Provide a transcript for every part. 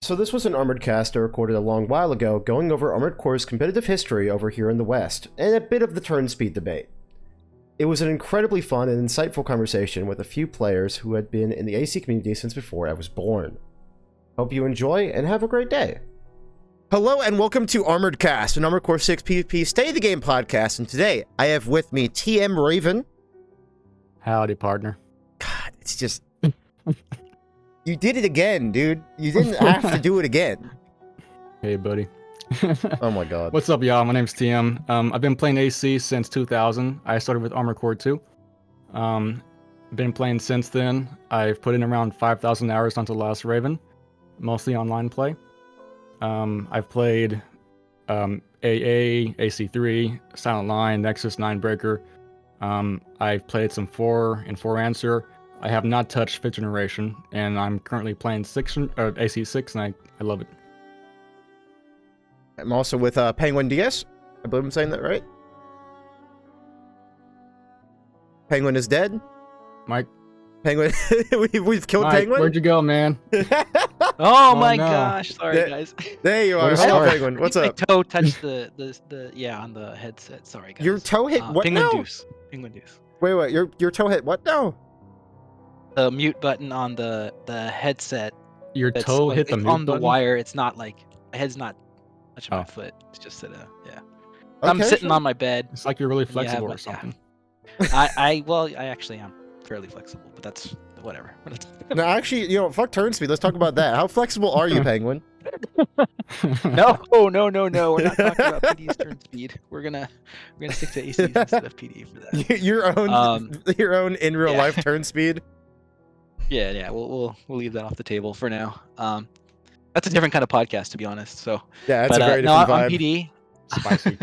So this was an Armored Cast I recorded a long while ago, going over Armored Core's competitive history over here in the West, and a bit of the turn speed debate. It was an incredibly fun and insightful conversation with a few players who had been in the AC community since before I was born. Hope you enjoy, and have a great day. Hello and welcome to Armored Cast, an Armored Core 6 PvP Stay the Game podcast, and today I have with me TM Raven. Howdy, partner. God, it's just... You did it again, dude. You didn't have to do it again. Hey, buddy. Oh my god. What's up, y'all? My name's TM. I've been playing AC since 2000. I started with Armored Core 2. Been playing since then. I've put in around 5,000 hours onto Last Raven, mostly online play. I've played AA, AC3, Silent Line, Nexus, Ninebreaker. I've played some 4 and 4 Answer. I have not touched 5th generation, and I'm currently playing AC6, and I love it. I'm also with Penguin DS. I believe I'm saying that right. Penguin is dead. Mike? Penguin, we've killed Mike, Penguin? Where'd you go, man? Oh my no. gosh! Sorry, guys. There you are. What a Hello, start. Penguin. What's My up? toe touched the yeah on the headset. Sorry, guys. Your toe hit what Penguin now? Deuce. Penguin Deuce. Wait. Your toe hit what now? The mute button on the headset. Your That's toe like, hit the it's mute on button? the wire. It's not like my head's not touching my Oh. foot. It's just yeah. I'm Okay, sitting sure. on my bed. It's like you're really Yeah, flexible or but, yeah. something. I actually am fairly flexible, but that's whatever. No, actually, fuck turn speed. Let's talk about that. How flexible are you, Penguin? No. We're not talking about PD's turn speed. We're gonna stick to ACs instead of PD for that. your own in real yeah. life turn speed. Yeah. We'll leave that off the table for now. That's a different kind of podcast, to be honest. So, Yeah, that's but a very no, different I'm vibe. PD. Spicy.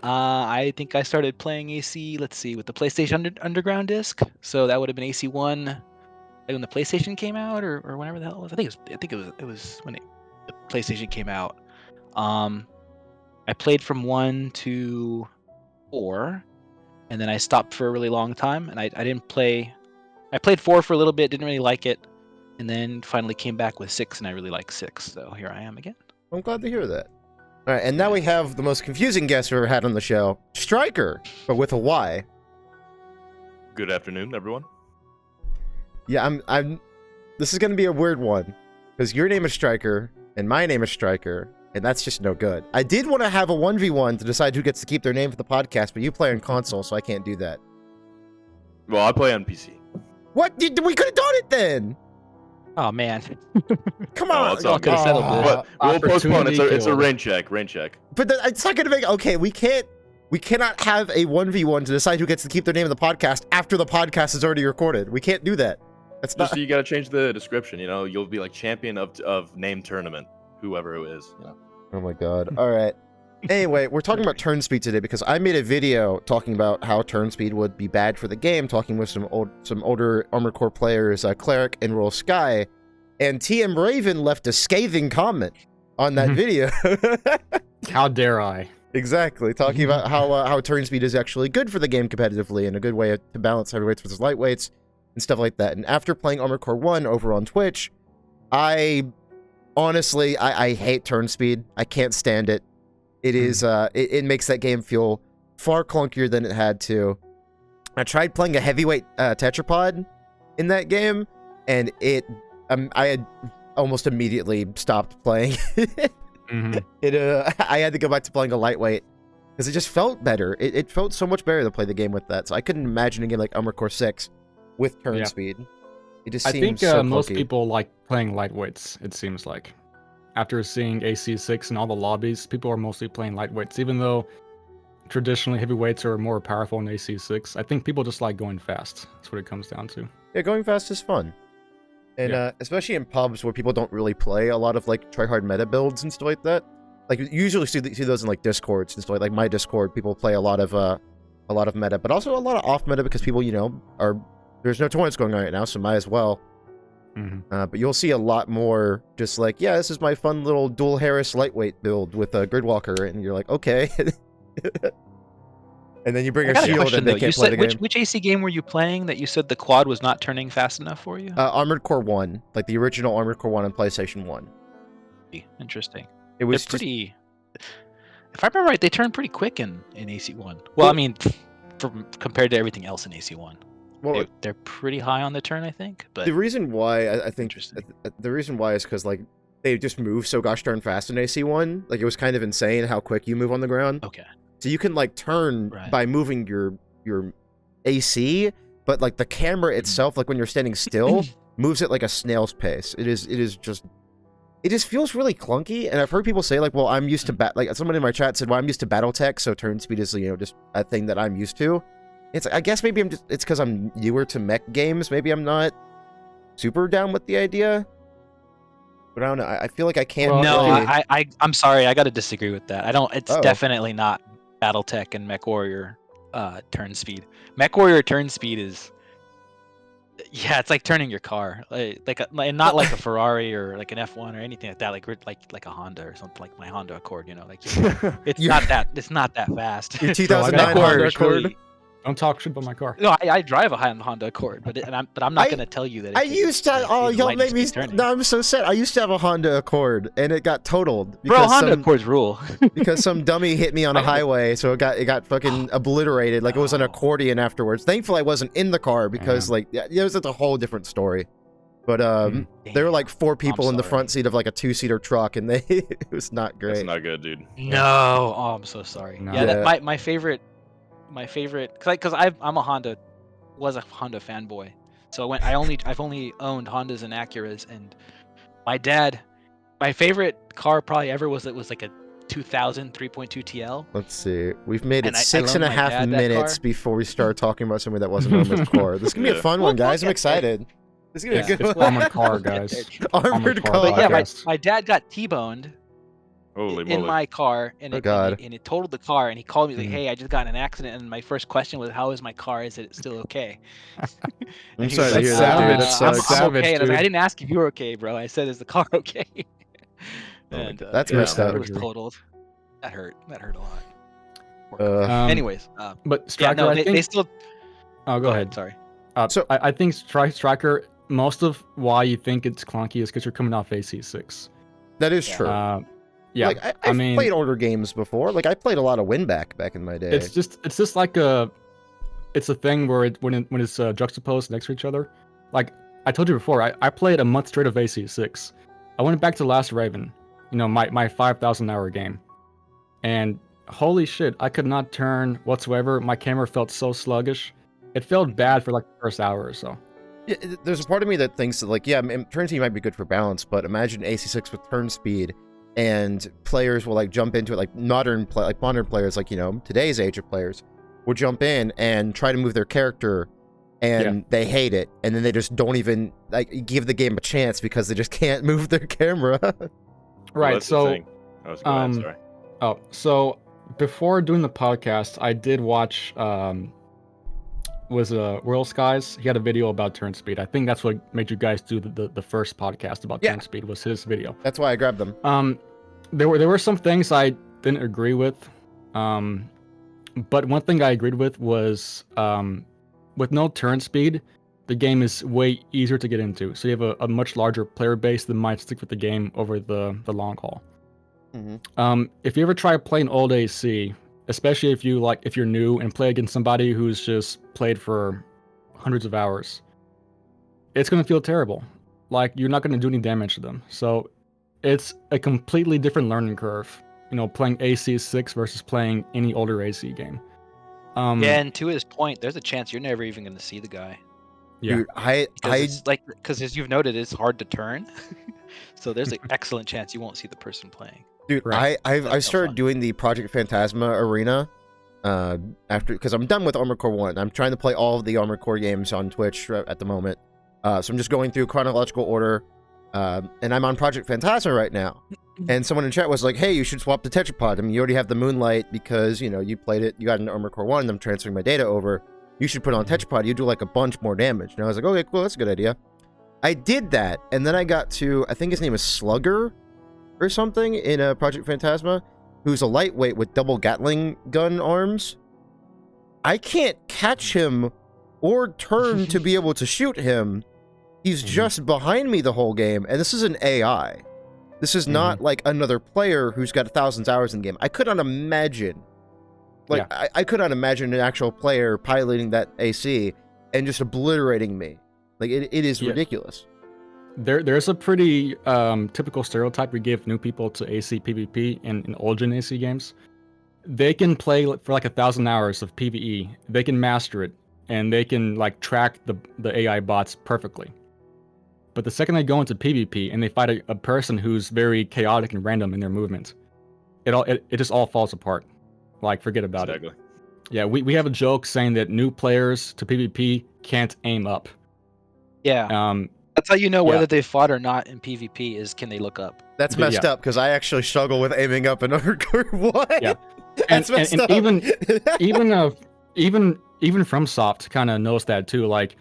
I think I started playing AC. Let's see, with the PlayStation Underground disc. So that would have been AC1, like when the PlayStation came out, or whenever the hell it was. I think it was when the PlayStation came out. I played from 1 to 4, and then I stopped for a really long time, and I didn't play. I played 4 for a little bit, didn't really like it, and then finally came back with 6, and I really like 6. So here I am again. I'm glad to hear that. All right, and now we have the most confusing guest we've ever had on the show, Striker, but with a Y. Good afternoon, everyone. Yeah, I'm. This is gonna be a weird one, because your name is Striker and my name is Striker, and that's just no good. I did want to have a 1v1 to decide who gets to keep their name for the podcast, but you play on console, so I can't do that. Well, I play on PC. What? We could have done it then. Oh man. Come Oh, on. it's all good. Settled this. But we'll postpone. It's a killed. rain check. Rain check. But it's not gonna make. Okay, we cannot have a 1v1 to decide who gets to keep their name in the podcast after the podcast is already recorded. We can't do that. That's not. Just you gotta change the description. You'll be like champion of name tournament, whoever it is. Oh my god. All right. Anyway, we're talking about turn speed today because I made a video talking about how turn speed would be bad for the game, talking with some older Armored Core players, Cleric and Royal Sky, and TM Raven left a scathing comment on that video. How dare I? Exactly, talking about how turn speed is actually good for the game competitively and a good way to balance heavyweights versus lightweights and stuff like that. And after playing Armored Core 1 over on Twitch, I honestly hate turn speed. I can't stand it. It is it makes that game feel far clunkier than it had to. I tried playing a heavyweight tetrapod in that game, and I had almost immediately stopped playing. I had to go back to playing a lightweight because it just felt better. It felt so much better to play the game with that. So I couldn't imagine a game like Armored Core 6 with turn speed. It just I seems think so most clunky. people like playing lightweights, it seems like. After seeing AC6 and all the lobbies, people are mostly playing lightweights, even though traditionally heavyweights are more powerful in AC6. I think people just like going fast. That's what it comes down to. Yeah, going fast is fun. And especially in pubs where people don't really play a lot of like try-hard meta builds and stuff like that. Like you usually see those in like Discords and stuff like my Discord. People play a lot of meta, but also a lot of off meta because people there's no tournaments going on right now, so might as well. But you'll see a lot more just like, yeah, this is my fun little dual Harris lightweight build with a Gridwalker, and you're like, okay. And then you bring a shield and they can't play the game. Which AC game were you playing that you said the quad was not turning fast enough for you? Armored Core 1, like the original Armored Core 1 on PlayStation 1. Interesting. It They're was pretty. If I remember right, they turn pretty quick in AC1. Well, I mean, compared to everything else in AC1, well, they're pretty high on the turn, I think. But the reason why I think Interesting. the reason why is because like they just move so gosh darn fast in AC1. Like it was kind of insane how quick you move on the ground. okay, So you can like turn Right. by moving your AC, but like the camera itself, like when you're standing still, moves at like a snail's pace. It just feels really clunky. And I've heard people say like, well, I'm used to like someone in my chat said, well, I'm used to BattleTech, so turn speed is just a thing that I'm used to. It's I guess maybe it's because I'm newer to mech games. Maybe I'm not super down with the idea. But I don't know. I feel like I can't. Well, no, really... I'm sorry, I got to disagree with that. I don't. It's Oh. definitely not BattleTech and MechWarrior turn speed. MechWarrior turn speed is. Yeah, it's like turning your car, and not like a Ferrari or like an F1 or anything like that. Like a Honda or something, like my Honda Accord. It's not that fast. Your 2009 MechWarrior Honda is Accord. really- Don't talk shit about my car. No, I drive a Honda Accord, but I'm not gonna tell you that. I used to. Oh, y'all made me. No, I'm so sad. I used to have a Honda Accord, and it got totaled Bro, Honda Accords rule. because some dummy hit me on a highway, so it got fucking obliterated. Like it was an Oh. accordion afterwards. Thankfully, I wasn't in the car because like it was a whole different story. But there were like 4 people in the sorry. front seat of like a 2-seater truck, and it was not great. That's not good, dude. No, oh, I'm so sorry. No. Yeah, Yeah. my favorite, because I'm a Honda fanboy. So I've only owned Hondas and Acuras, and my favorite car probably ever was like a 2000 3.2 TL. Let's see. We've made it And I 6.5 loaned my dad that minutes car. before we start talking about something that wasn't Armored Core. This is gonna be a Yeah. fun one, guys. I'm excited. This is gonna be Yeah. a good It's one. Armored Car, guys. Armored Car Car. But yeah, podcast. my dad got T-boned Holy in moly. my car, and Oh, it, God. and it totaled the car, and he called me like, Mhm. "Hey, I just got in an accident," and my first question was, "How is my car? Is it still okay?" I'm And he sorry was to like, hear that, dude. That savage. I'm sucks. Savage, okay. And I was like, dude. I didn't ask if you were okay, bro. I said, is the car okay? And That's yeah, messed up. It was totaled. That hurt. That hurt a lot. Poor Uh, car. Anyways, But yeah, Striker, no, I they think. still. Oh, go ahead. Sorry. So- I think Striker. Most of why you think it's clunky is because you're coming off AC6. That is Yeah. true. Yeah, Like I've mean, played older games before. Like I played a lot of Winback back in my day. it's just like it's a thing where when it's juxtaposed next to each other. Like I told you before, I played a month straight of AC6. I went back to Last Raven, my 5,000-hour game, and holy shit, I could not turn whatsoever. My camera felt so sluggish. It felt bad for like the first hour or so. Yeah, there's a part of me that thinks that like, yeah, turn speed might be good for balance, but imagine AC6 with turn speed, and players will like jump into it, like modern players, like today's age of players, will jump in and try to move their character, and they hate it, and then they just don't even like give the game a chance because they just can't move their camera. Right. That's the So thing. Go ahead, sorry. so before doing the podcast, I did watch World Skies. He had a video about turn speed. I think that's what made you guys do the first podcast about turn speed, was his video. That's why I grabbed them. There were some things I didn't agree with. But one thing I agreed with was with no turn speed, the game is way easier to get into. So you have a much larger player base that might stick with the game over the long haul. Mm-hmm. If you ever try playing old AC, especially if you're new and play against somebody who's just played for hundreds of hours, it's gonna feel terrible. Like you're not gonna do any damage to them. So it's a completely different learning curve. Playing AC6 versus playing any older AC game. Yeah, and to his point, there's a chance you're never even going to see the guy. Yeah. Dude, Because as you've noted, it's hard to turn. So there's an excellent chance you won't see the person playing. Dude, Right. I started doing the Project Phantasma arena because I'm done with Armored Core 1. I'm trying to play all of the Armored Core games on Twitch at the moment. So I'm just going through chronological order, and I'm on Project Phantasma right now. And someone in chat was like, hey, you should swap to Tetrapod. I mean, you already have the Moonlight because, you played it, you got into Armored Core 1, and I'm transferring my data over. You should put on Tetrapod. You do like a bunch more damage. And I was like, okay, cool, that's a good idea. I did that, and then I got to, I think his name is Slugger or something in Project Phantasma, who's a lightweight with double Gatling gun arms. I can't catch him or turn to be able to shoot him. He's just behind me the whole game, and this is an AI. This is not like another player who's got 1,000 hours in the game. I could not imagine, like, I could not imagine an actual player piloting that AC and just obliterating me. Like, it is ridiculous. There's a pretty typical stereotype we give new people to AC PvP in old gen AC games. They can play for like 1,000 hours of PvE. They can master it, and they can like track the AI bots perfectly. But the second they go into PvP and they fight a person who's very chaotic and random in their movements, it just all falls apart. Like, forget about it. Yeah, we have a joke saying that new players to PvP can't aim up. Yeah. That's how you know whether they fought or not in PvP is can they look up. That's messed up because I actually struggle with aiming up in Hardcore 1. Yeah. That's messed up. even FromSoft kind of knows that too. Like,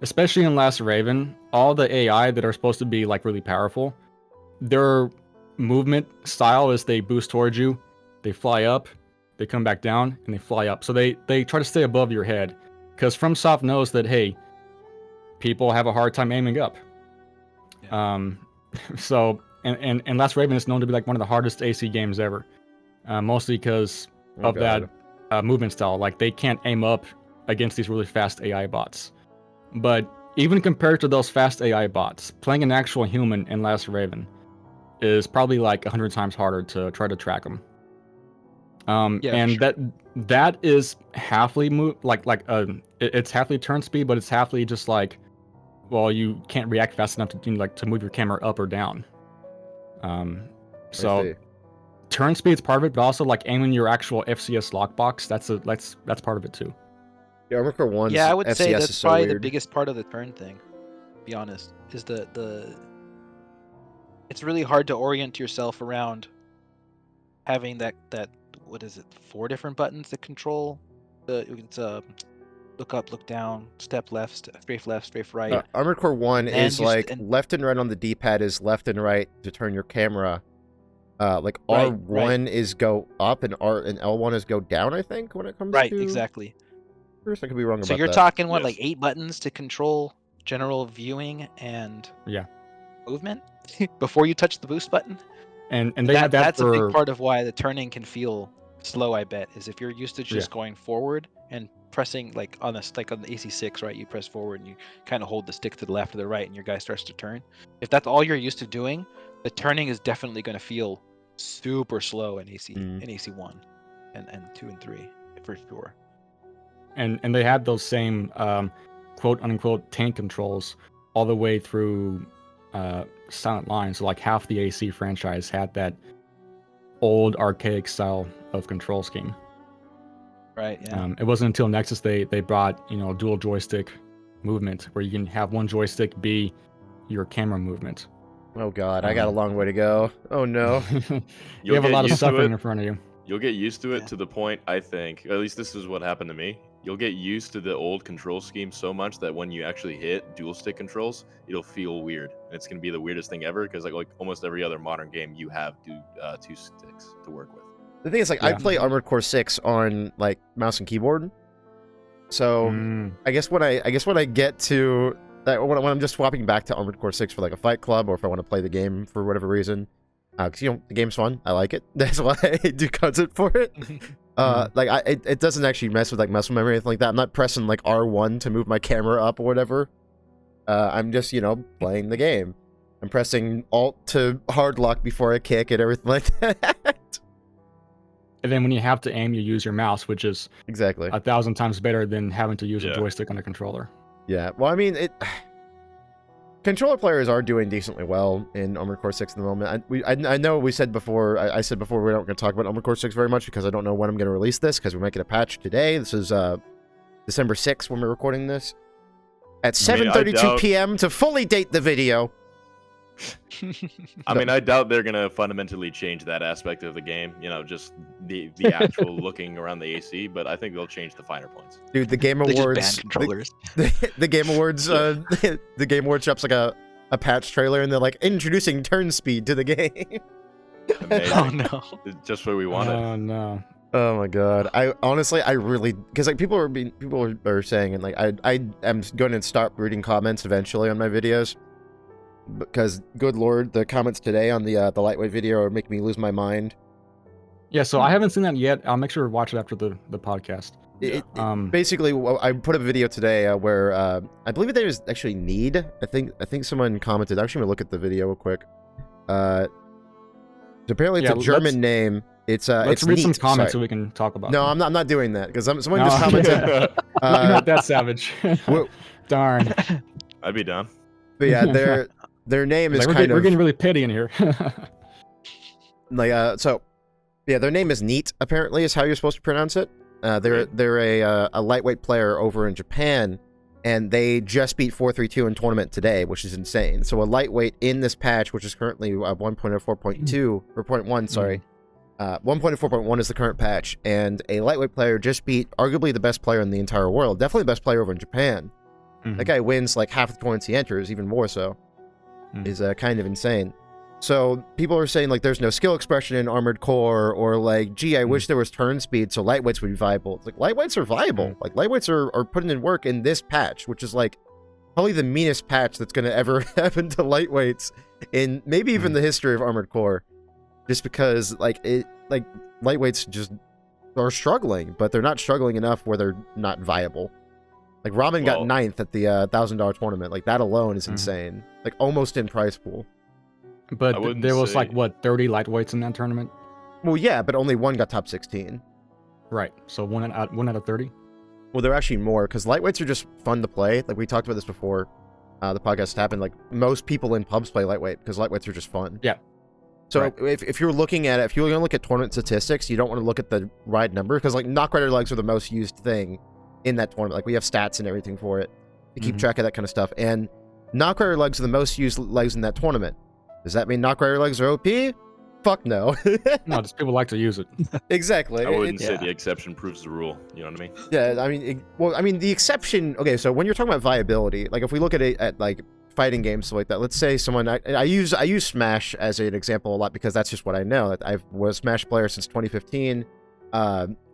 especially in Last Raven, all the AI that are supposed to be like really powerful, their movement style is they boost towards you, they fly up, they come back down, and they fly up. So they try to stay above your head, because FromSoft knows that, hey, people have a hard time aiming up. So and Last Raven is known to be like one of the hardest AC games ever, mostly because of that movement style. Like, they can't aim up against these really fast AI bots. But even compared to those fast AI bots, playing an actual human in Last Raven is probably like 100 times harder to try to track them. That is halfly it's halfly turn speed, but it's halfly just like, well, you can't react fast enough to move your camera up or down. So turn speed's part of it, but also like aiming your actual FCS lockbox, that's part of it too. Yeah, Armored Core 1's I would say FCS that's is so probably the weird. biggest part of the turn thing, to be honest, is the it's really hard to orient yourself around having that what is it, 4 different buttons that control it's look up, look down, step left, strafe right. Armored Core 1 is like left and right on the D-pad is left and right to turn your camera. Like R1 is go up and L1 is go down, I think, when it comes to... Right, exactly. First, I could be wrong about that. So you're talking, what, like 8 buttons to control general viewing and movement before you touch the boost button? And they have that's a big part of why the turning can feel slow, I bet, is if you're used to just going forward and pressing, like on the AC6, right? You press forward and you kind of hold the stick to the left or the right and your guy starts to turn. If that's all you're used to doing, the turning is definitely going to feel super slow in AC1 and 2 and 3 for sure. And they had those same quote unquote tank controls all the way through Silent Line. So like half the AC franchise had that old archaic style of control scheme. Right. Yeah. It wasn't until Nexus they brought dual joystick movement, where you can have one joystick be your camera movement. Oh god, I got a long way to go. Oh no. You have a lot of suffering in front of you. You'll get used to it to the point, I think, at least this is what happened to me. You'll get used to the old control scheme so much that when you actually hit dual stick controls, it'll feel weird. And it's going to be the weirdest thing ever, because like almost every other modern game, you have 2 sticks to work with. The thing is, like, I play Armored Core 6 on like mouse and keyboard. So I guess when I get to that, when I'm just swapping back to Armored Core 6 for like a fight club, or if I want to play the game for whatever reason, because the game's fun, I like it. That's why I do content for it. Like it doesn't actually mess with like muscle memory or anything like that. I'm not pressing like R1 to move my camera up or whatever. I'm just playing the game. I'm pressing Alt to hard lock before I kick and everything like that. And then when you have to aim, you use your mouse, which is exactly 1,000 times better than having to use a joystick on a controller. Yeah, well, I mean, controller players are doing decently well in Armored Core 6 at the moment. I know we said before, I said before we're not going to talk about Armored Core 6 very much because I don't know when I'm going to release this, because we might get a patch today. This is December 6th when we're recording this. At 7:32 p.m. to fully date the video. I mean, I doubt they're gonna fundamentally change that aspect of the game. Just the actual looking around the AC. But I think they'll change the finer points. Dude, the Game Awards. Just ban controllers. The Game Awards. The Game Awards drops like a patch trailer, and they're like introducing turn speed to the game. Amazing. Oh no! It's just what we wanted. Oh no! Oh my god! I really, because like people are saying, and like I am going to stop reading comments eventually on my videos. because good lord, the comments today on the lightweight video are making me lose my mind. Yeah, so I haven't seen that yet. I'll make sure to watch it after the podcast. Basically, I put up a video today where I believe there is actually Need. I think someone commented. Actually, I'm gonna look at the video real quick. Apparently, it's a German name. Let's read some Neat. comments Sorry. so we can talk about. No, them. I'm not doing that because someone just commented. You're not that savage. Darn. I'd be down. But yeah, their name is we're getting really petty in here. Their name is Neat. Apparently, is how you're supposed to pronounce it. They're a lightweight player over in Japan, and they just beat 432 in tournament today, which is insane. So a lightweight in this patch, which is currently 1.04.2 or 0.1, sorry, 1.04.1 is the current patch, and a lightweight player just beat arguably the best player in the entire world, definitely the best player over in Japan. That guy wins like half the tournaments he enters, even more so. Is kind of insane. So people are saying like there's no skill expression in Armored Core, or like, gee, I wish there was turn speed so lightweights would be viable. It's like lightweights are viable. Like lightweights are putting in work in this patch, which is like probably the meanest patch that's gonna ever happen to lightweights in maybe even the history of Armored Core. Just because lightweights just are struggling, but they're not struggling enough where they're not viable. Like Ramen got 9th at the $1,000 tournament. Like that alone is insane. Like almost in prize pool. But there was 30 lightweights in that tournament? Well, yeah, but only one got top 16. Right, so one out of 30? Well, there are actually more, because lightweights are just fun to play. Like, we talked about this before the podcast happened. Like, most people in pubs play lightweight, because lightweights are just fun. Yeah. So if you're looking at it, if you're going to look at tournament statistics, you don't want to look at the ride number, because, like, knock rider legs are the most used thing in that tournament. Like, we have stats and everything for it to keep track of that kind of stuff. And knock rider legs are the most used legs in that tournament. Does that mean knock rider legs are OP? Fuck no. No, just people like to use it. Exactly. I wouldn't say the exception proves the rule. You know what I mean? Yeah, I mean, the exception. Okay, so when you're talking about viability, like if we look at it at like fighting games like that, let's say someone I use Smash as an example a lot because that's just what I know. I was a Smash player since 2015.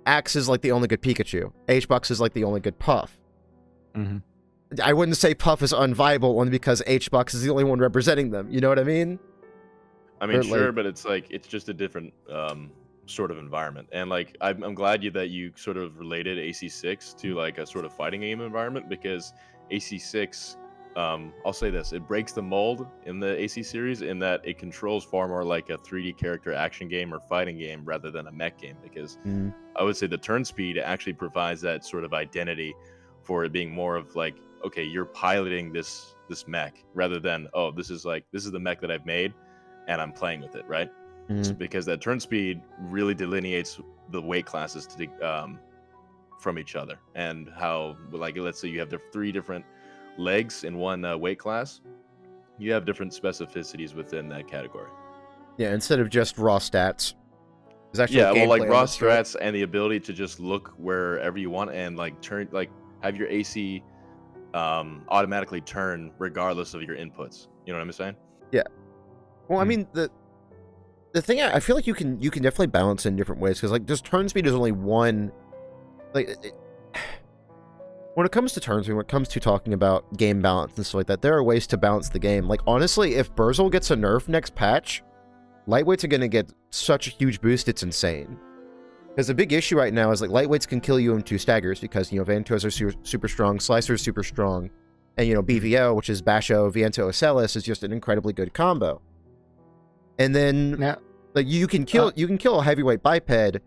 Axe is like the only good Pikachu. H-Bucks is like the only good Puff. I wouldn't say Puff is unviable only because H-Bucks is the only one representing them. You know what I mean? I mean, sure, but it's like it's just a different sort of environment. And like I'm glad that you sort of related AC6 to like a sort of fighting game environment, because AC6, I'll say this, it breaks the mold in the AC series in that it controls far more like a 3D character action game or fighting game rather than a mech game, because I would say the turn speed actually provides that sort of identity for it being more of like, okay, you're piloting this mech rather than, oh, this is the mech that I've made and I'm playing with it, right? So because that turn speed really delineates the weight classes from each other, and how, like, let's say you have the 3 different legs in one weight class, you have different specificities within that category. Yeah, instead of just raw stats. Like raw stats and the ability to just look wherever you want and like turn, like have your AC automatically turn regardless of your inputs. You know what I'm saying? Yeah. Well, I mean, the thing, I feel like you can definitely balance in different ways, because like just turn speed is only one. Like when it comes to turn speed, when it comes to talking about game balance and stuff like that, there are ways to balance the game. Like honestly, if Burzel gets a nerf next patch, lightweights are going to get such a huge boost, it's insane. Because the big issue right now is like lightweights can kill you in 2 staggers, because Vantos are super strong, Slicer is super strong, and BVO, which is Basho, Viento, Ocellus, is just an incredibly good combo. And then like you can kill a heavyweight biped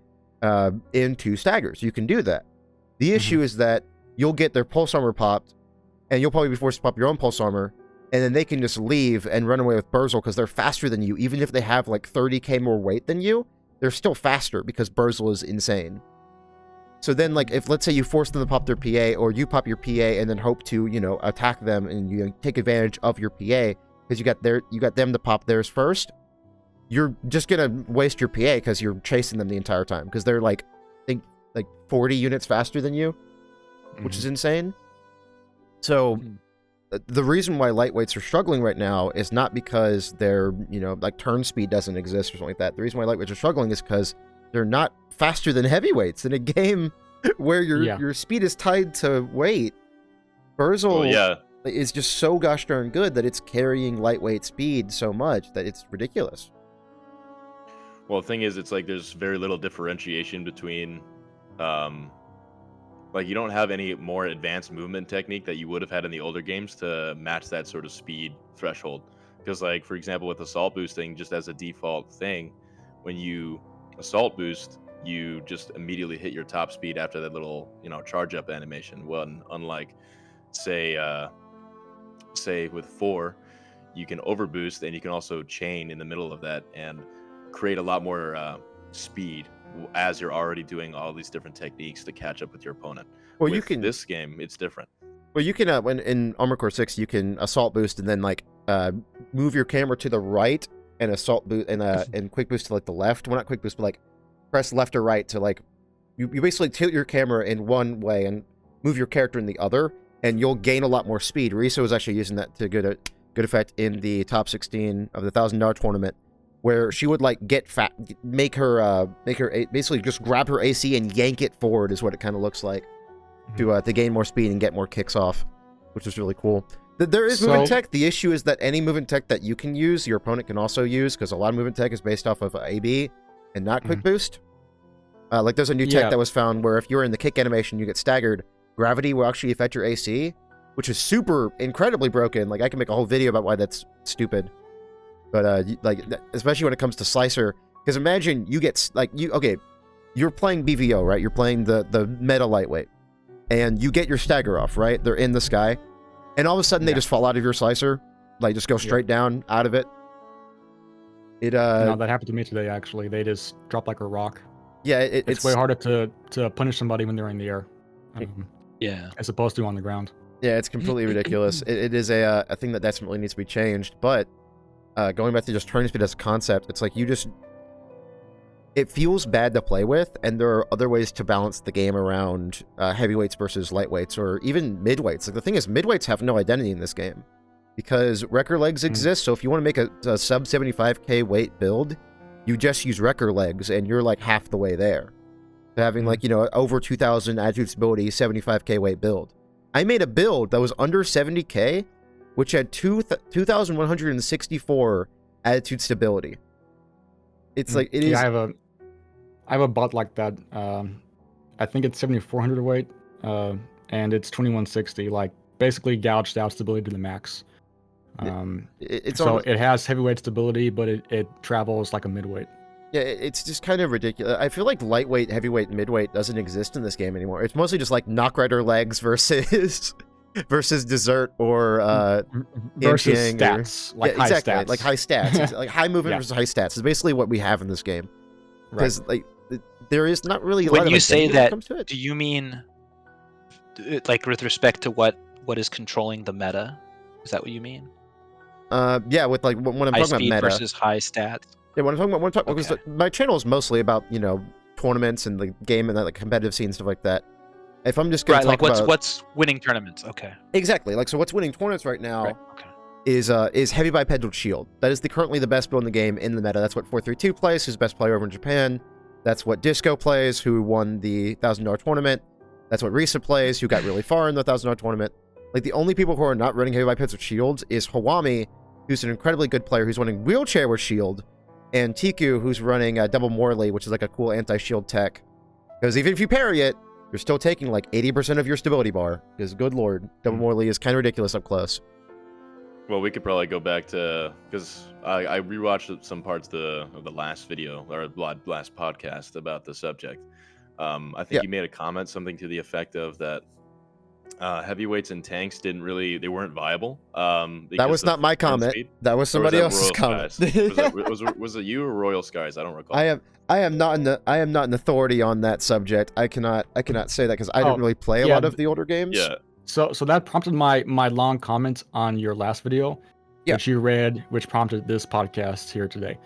in 2 staggers. You can do that. The issue is that you'll get their pulse armor popped, and you'll probably be forced to pop your own pulse armor, and then they can just leave and run away with Burzel because they're faster than you. Even if they have like 30k more weight than you, they're still faster because Burzel is insane. So then, like, if let's say you force them to pop their PA, or you pop your PA and then hope to, attack them, and you take advantage of your PA because you got them to pop theirs first, you're just gonna waste your PA because you're chasing them the entire time, because they're like, I think like 40 units faster than you, which is insane. So the reason why lightweights are struggling right now is not because they're, like turn speed doesn't exist or something like that. The reason why lightweights are struggling is because they're not faster than heavyweights in a game where your speed is tied to weight. Burzel, is just so gosh darn good that it's carrying lightweight speed so much that it's ridiculous. Well, the thing is, it's like there's very little differentiation between, like you don't have any more advanced movement technique that you would have had in the older games to match that sort of speed threshold. Because, like, for example, with assault boosting, just as a default thing, when you assault boost, you just immediately hit your top speed after that little, charge up animation. When unlike, say with 4, you can overboost and you can also chain in the middle of that and create a lot more speed as you're already doing all these different techniques to catch up with your opponent. Well, with you can this game, it's different. Well, you can when in Armored Core 6, you can assault boost and then like move your camera to the right and assault boost and quick boost to like the left. Well, not quick boost, but like press left or right to like you basically tilt your camera in one way and move your character in the other, and you'll gain a lot more speed. Risa was actually using that to good effect in the top 16 of the $1,000 tournament, where she would like make her basically just grab her AC and yank it forward is what it kind of looks like to gain more speed and get more kicks off, which is really cool. There is movement tech. The issue is that any movement tech that you can use, your opponent can also use, because a lot of movement tech is based off of AB and not quick boost. Like there's a new tech that was found where if you're in the kick animation, you get staggered. Gravity will actually affect your AC, which is incredibly broken. Like I can make a whole video about why that's stupid. But especially when it comes to Slicer, because imagine you get you're playing BVO, right? You're playing the meta lightweight, and you get your stagger off, right? They're in the sky, and all of a sudden they just fall out of your Slicer, like just go straight down out of it. No, that happened to me today. Actually, they just drop like a rock. Yeah, it's way harder to punish somebody when they're in the air, as opposed to on the ground. Yeah, it's completely ridiculous. It is a thing that definitely needs to be changed, but. Going back to just turn speed as a concept, it's like it feels bad to play with, and there are other ways to balance the game around heavyweights versus lightweights, or even midweights. Like the thing is, midweights have no identity in this game, because wrecker legs exist, so if you want to make a sub 75k weight build, you just use wrecker legs, and you're like half the way there. To having over 2,000 attitude stability, 75k weight build. I made a build that was under 70k, which had 2,164 attitude stability. It's like it is. I have a bot like that. I think it's 7,400 weight, and it's 2,160. Like basically gouged out stability to the max. It has heavyweight stability, but it travels like a midweight. Yeah, it's just kind of ridiculous. I feel like lightweight, heavyweight, midweight doesn't exist in this game anymore. It's mostly just like Knock Rider legs versus Desert or versus stats, high stats. Like high stats, like high movement versus high stats. It's basically what we have in this game. Because there is not really a lot of. When you say that, comes to it. Do you mean like with respect to what is controlling the meta? Is that what you mean? Yeah, with like when I'm high talking speed about meta versus high stats. Yeah, when I'm talking about because my channel is mostly about tournaments and the game and that like competitive scene and stuff like that. If I'm just going to talk about what's winning tournaments, okay. Exactly. Like so what's winning tournaments right now okay. is heavy bipedal shield. That is currently the best build in the game in the meta. That's what 432 plays, who's the best player over in Japan. That's what Disco plays, who won the $1,000 tournament. That's what Risa plays, who got really far in the $1,000 tournament. Like the only people who are not running heavy bipeds with shields is Hawami, who's an incredibly good player who's running wheelchair with shield, and Tiku, who's running double Morley, which is like a cool anti-shield tech. Because even if you parry it, you're still taking like 80% of your stability bar. Because good lord, double Morley is kind of ridiculous up close. Well, we could probably go back to, because I rewatched some parts of the last video or last podcast about the subject. I think you made a comment, something to the effect of that heavyweights and tanks they weren't viable. That was not my comment. That was somebody else's comment. Was it you or Royal Skies? I don't recall. I am not an authority on that subject. I cannot say that because I don't really play a lot of the older games. Yeah. So that prompted my long comment on your last video, which you read, which prompted this podcast here today.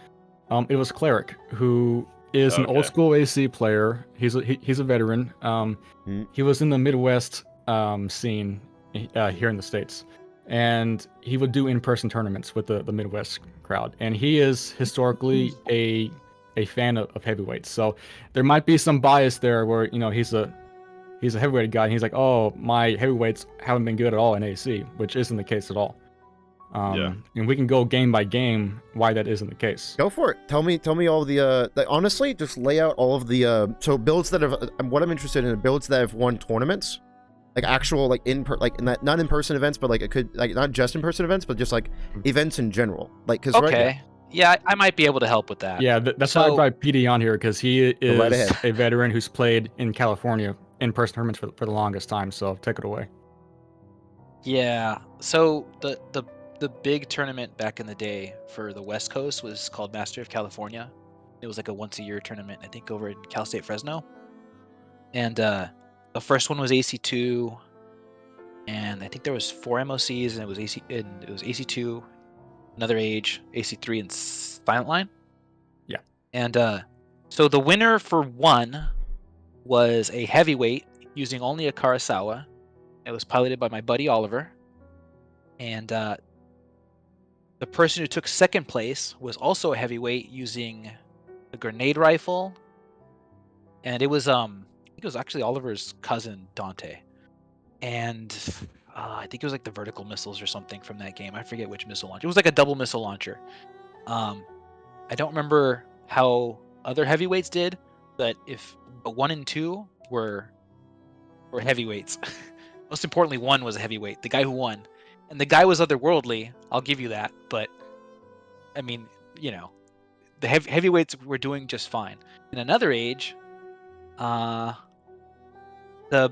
It was Cleric, who is an old school AC player. He's a veteran. He was in the Midwest scene here in the States, and he would do in-person tournaments with the Midwest crowd, and he is historically a fan of heavyweights. So there might be some bias there where he's a he's a heavyweight guy, and he's like, oh, my heavyweights haven't been good at all in AC, which isn't the case at all. And we can go game by game why that isn't the case. Go for it. Tell me all the honestly, just lay out all of the so builds that have. What I'm interested in builds that have won tournaments, like actual like not in person events, but like it could like not just in person events, but just like events in general. Like because okay, yeah, I might be able to help with that. Yeah, that's why I brought PD on here, because he is right a veteran who's played in California in person tournaments for the longest time. So take it away. Yeah. So the big tournament back in the day for the West Coast was called Master of California. It was like a once-a-year tournament, I think, over in Cal State Fresno. And the first one was AC2, and I think there was 4 MOCs, and it was AC2, Another Age, AC3, and Silent Line. Yeah. And so the winner for 1 was a heavyweight using only a Kurosawa. It was piloted by my buddy Oliver. And the person who took second place was also a heavyweight using a grenade rifle, and it was I think it was actually Oliver's cousin Dante, and I think it was like the vertical missiles or something from that game. I forget which missile launcher. It was like a double missile launcher. I don't remember how other heavyweights did, but 1 and 2 were heavyweights. Most importantly, 1 was a heavyweight. The guy who won. And the guy was otherworldly, I'll give you that. But, I mean, you know, the heavyweights were doing just fine. In Another Age, the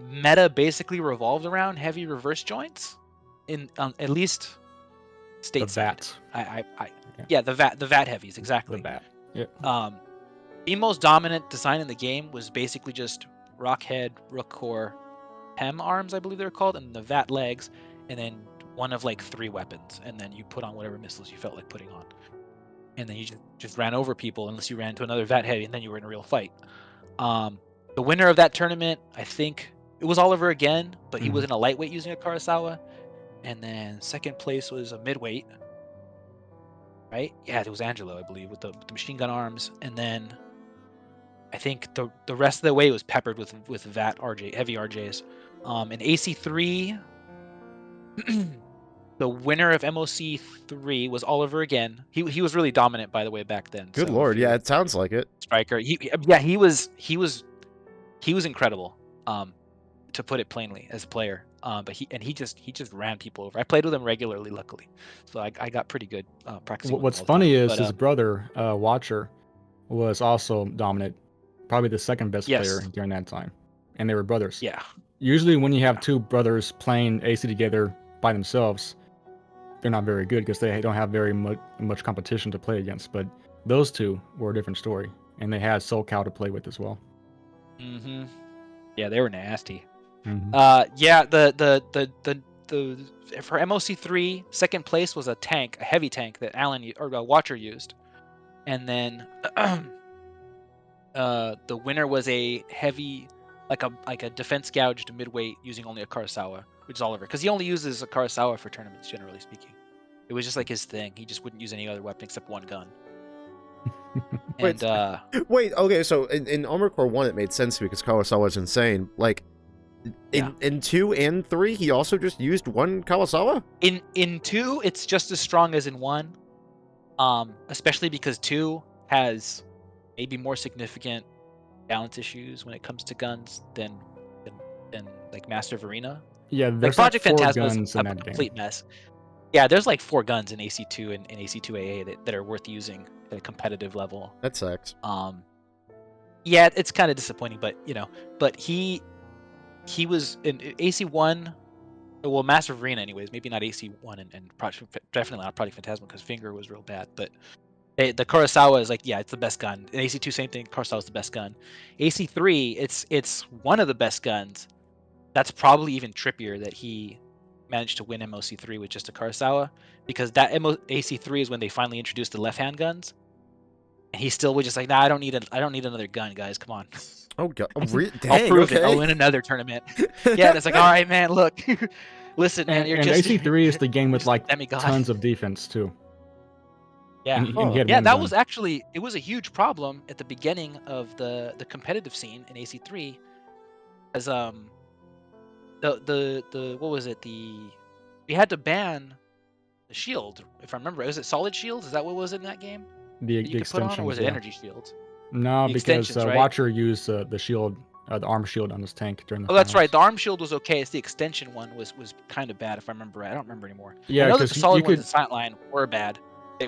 meta basically revolved around heavy reverse joints, in at least stateside. The VAT heavies, exactly. The VAT. Yep. The most dominant design in the game was basically just rock head, rook core, PEM arms, I believe they're called, and the VAT legs, and then one of like 3 weapons, and then you put on whatever missiles you felt like putting on, and then you just ran over people unless you ran to another VAT heavy, and then you were in a real fight. The winner of that tournament, I think it was Oliver again, but he was in a lightweight using a Kurosawa, and then second place was a midweight, right? Yeah, it was Angelo, I believe, with the machine gun arms, and then I think the rest of the way was peppered with VAT RJ heavy RJs. In AC3. The winner of MOC 3 was Oliver again. He was really dominant, by the way, back then. Good lord, yeah, it sounds like it. Striker. He was incredible. To put it plainly, as a player. But he just ran people over. I played with him regularly, luckily, so I got pretty good practicing. What's funny is his brother Watcher was also dominant, probably the second best player during that time, and they were brothers. Yeah. Usually, when you have 2 brothers playing AC together by themselves, they're not very good because they don't have very much competition to play against. But those 2 were a different story, and they had SoCal to play with as well. Mm-hmm. Yeah, they were nasty. Mm-hmm. Yeah, the for MOC3, second place was a heavy tank that Watcher used, and then the winner was a heavy, like a defense gouged midweight using only a Kurosawa, which is Oliver, because he only uses a Kurosawa for tournaments, generally speaking. It was just like his thing. He just wouldn't use any other weapon except one gun. And wait, okay, so in Armored Core 1 it made sense because Kurosawa was insane. Like in 2 and 3 he also just used one Kurosawa? In 2 it's just as strong as in 1. Especially because 2 has maybe more significant balance issues when it comes to guns than like Master of Arena. Yeah, there's like Project Phantasma is a complete mess. Yeah, there's like 4 guns in AC2 and AC2AA that are worth using at a competitive level. That sucks. Yeah, it's kind of disappointing, but he was in AC1, well, Master of Arena anyways, maybe not AC1 and definitely not Project Phantasma because Finger was real bad, but the Kurosawa is like, yeah, it's the best gun. In AC2, same thing, Kurosawa is the best gun. AC3, it's one of the best guns. That's probably even trippier that he managed to win MOC3 with just a Kurosawa, because that AC3 is when they finally introduced the left-hand guns, and he still was just like, nah, I don't need another gun, guys, come on. Oh god, I'll prove it. I'll win another tournament. Yeah, and it's like, all right, man, look, listen, man, and AC3 is the game with like demigod. Tons of defense too. Yeah, that was actually, it was a huge problem at the beginning of the competitive scene in AC3, as what was it? We had to ban the shield, if I remember. Was it solid shields? Is that what was in that game The that you could put on, or was extensions, it yeah. energy shields? No, The because extensions, right? Watcher used the shield, the arm shield on his tank during the Oh, that's right. finals. The arm shield was okay. It's the extension one was kind of bad, if I remember right. I don't remember anymore. Yeah, I know that 'cause the you solid could- ones in Silent Line were bad.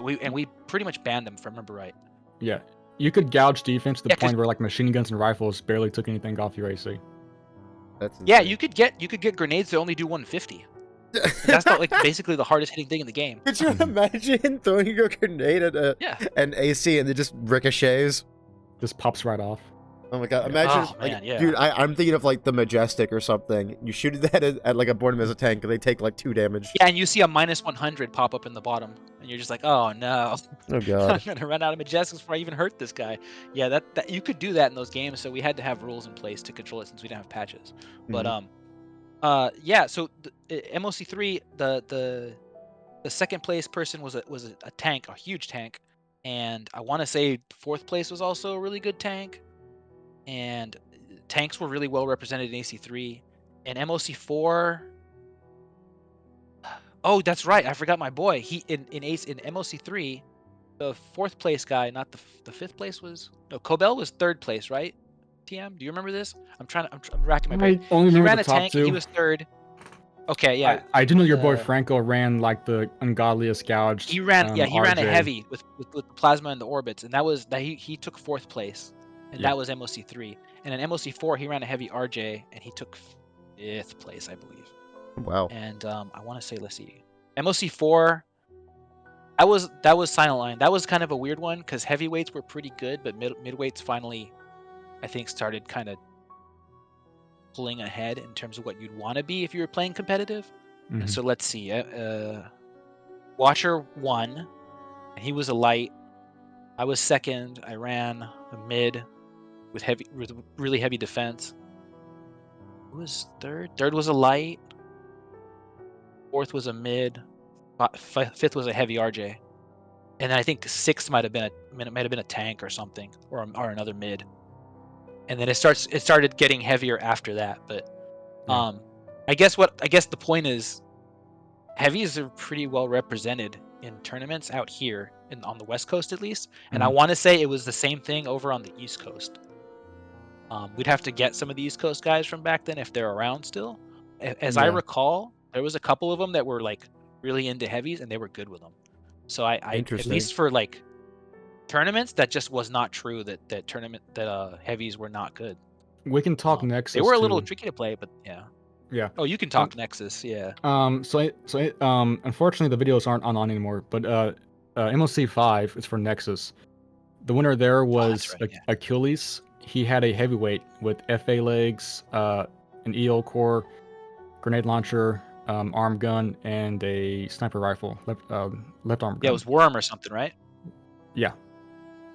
We pretty much banned them, if I remember right. Yeah, you could gouge defense to the Yeah, 'cause- point where like machine guns and rifles barely took anything off your AC. That's Yeah, insane. you could get grenades that only do 150. And that's not like basically the hardest hitting thing in the game. Could you imagine throwing a grenade at Yeah. an AC and it just ricochets? Just pops right off. Oh my god! Yeah. Imagine, Oh, like, man, yeah. dude. I'm thinking of like the Majestic or something. You shoot that at like a board as a tank, and they take like 2 damage. Yeah, and you see a -100 pop up in the bottom, and you're just like, oh no, Oh I'm god. gonna run out of Majestics before I even hurt this guy. Yeah, that you could do that in those games, so we had to have rules in place to control it since we didn't have patches. But yeah. So MOC3, the second place person was a tank, a huge tank, and I want to say 4th place was also a really good tank, and tanks were really well represented in AC3, and MOC4. Oh, that's right. I forgot my boy. He in MOC3, the 4th place guy, not the 5th place was Cobell was 3rd place, right? TM, do you remember this? I'm racking my brain. I only He remember ran the a top tank. 2. He was 3rd. Okay, yeah. I do know your boy Uh, Franco ran like the ungodliest gouged. He ran he ran a RJ. heavy with the plasma and the orbits, and he took 4th place, and Yeah. that was MOC3. And in MOC4 he ran a heavy RJ, and he took 5th place, I believe. Wow. And I want to say, let's see, MOC4. That was Silent Line. That was kind of a weird one because heavyweights were pretty good, but midweights finally, I think, started kind of pulling ahead in terms of what you'd want to be if you were playing competitive. Mhm. And so let's see. Watcher won, and he was a light. I was 2nd. I ran a mid with really heavy defense. Who was 3rd? 3rd was a light. 4th was a mid. 5th was a heavy RJ, and then I think 6th might have been a tank or something, or another mid. And then it started getting heavier after that. But Yeah. I guess the point is, heavies are pretty well represented in tournaments out here on the West Coast at least, and I Mhm. want to say it was the same thing over on the East Coast. We'd have to get some of the East Coast guys from back then if they're around still. As I Yeah. recall, there was a couple of them that were like really into heavies, and they were good with them. So I at Interesting. least for like tournaments, that just was not true. That heavies were not good. We can talk Nexus. They were a little too. tricky to play, but yeah. Yeah. Oh, you can talk Nexus, yeah. Unfortunately the videos aren't online anymore, but MOC5 is for Nexus. The winner there was right, yeah. Achilles. He had a heavyweight with FA legs, an EO core, grenade launcher, arm gun, and a sniper rifle, left arm gun. Yeah, it was Worm or something, right? Yeah.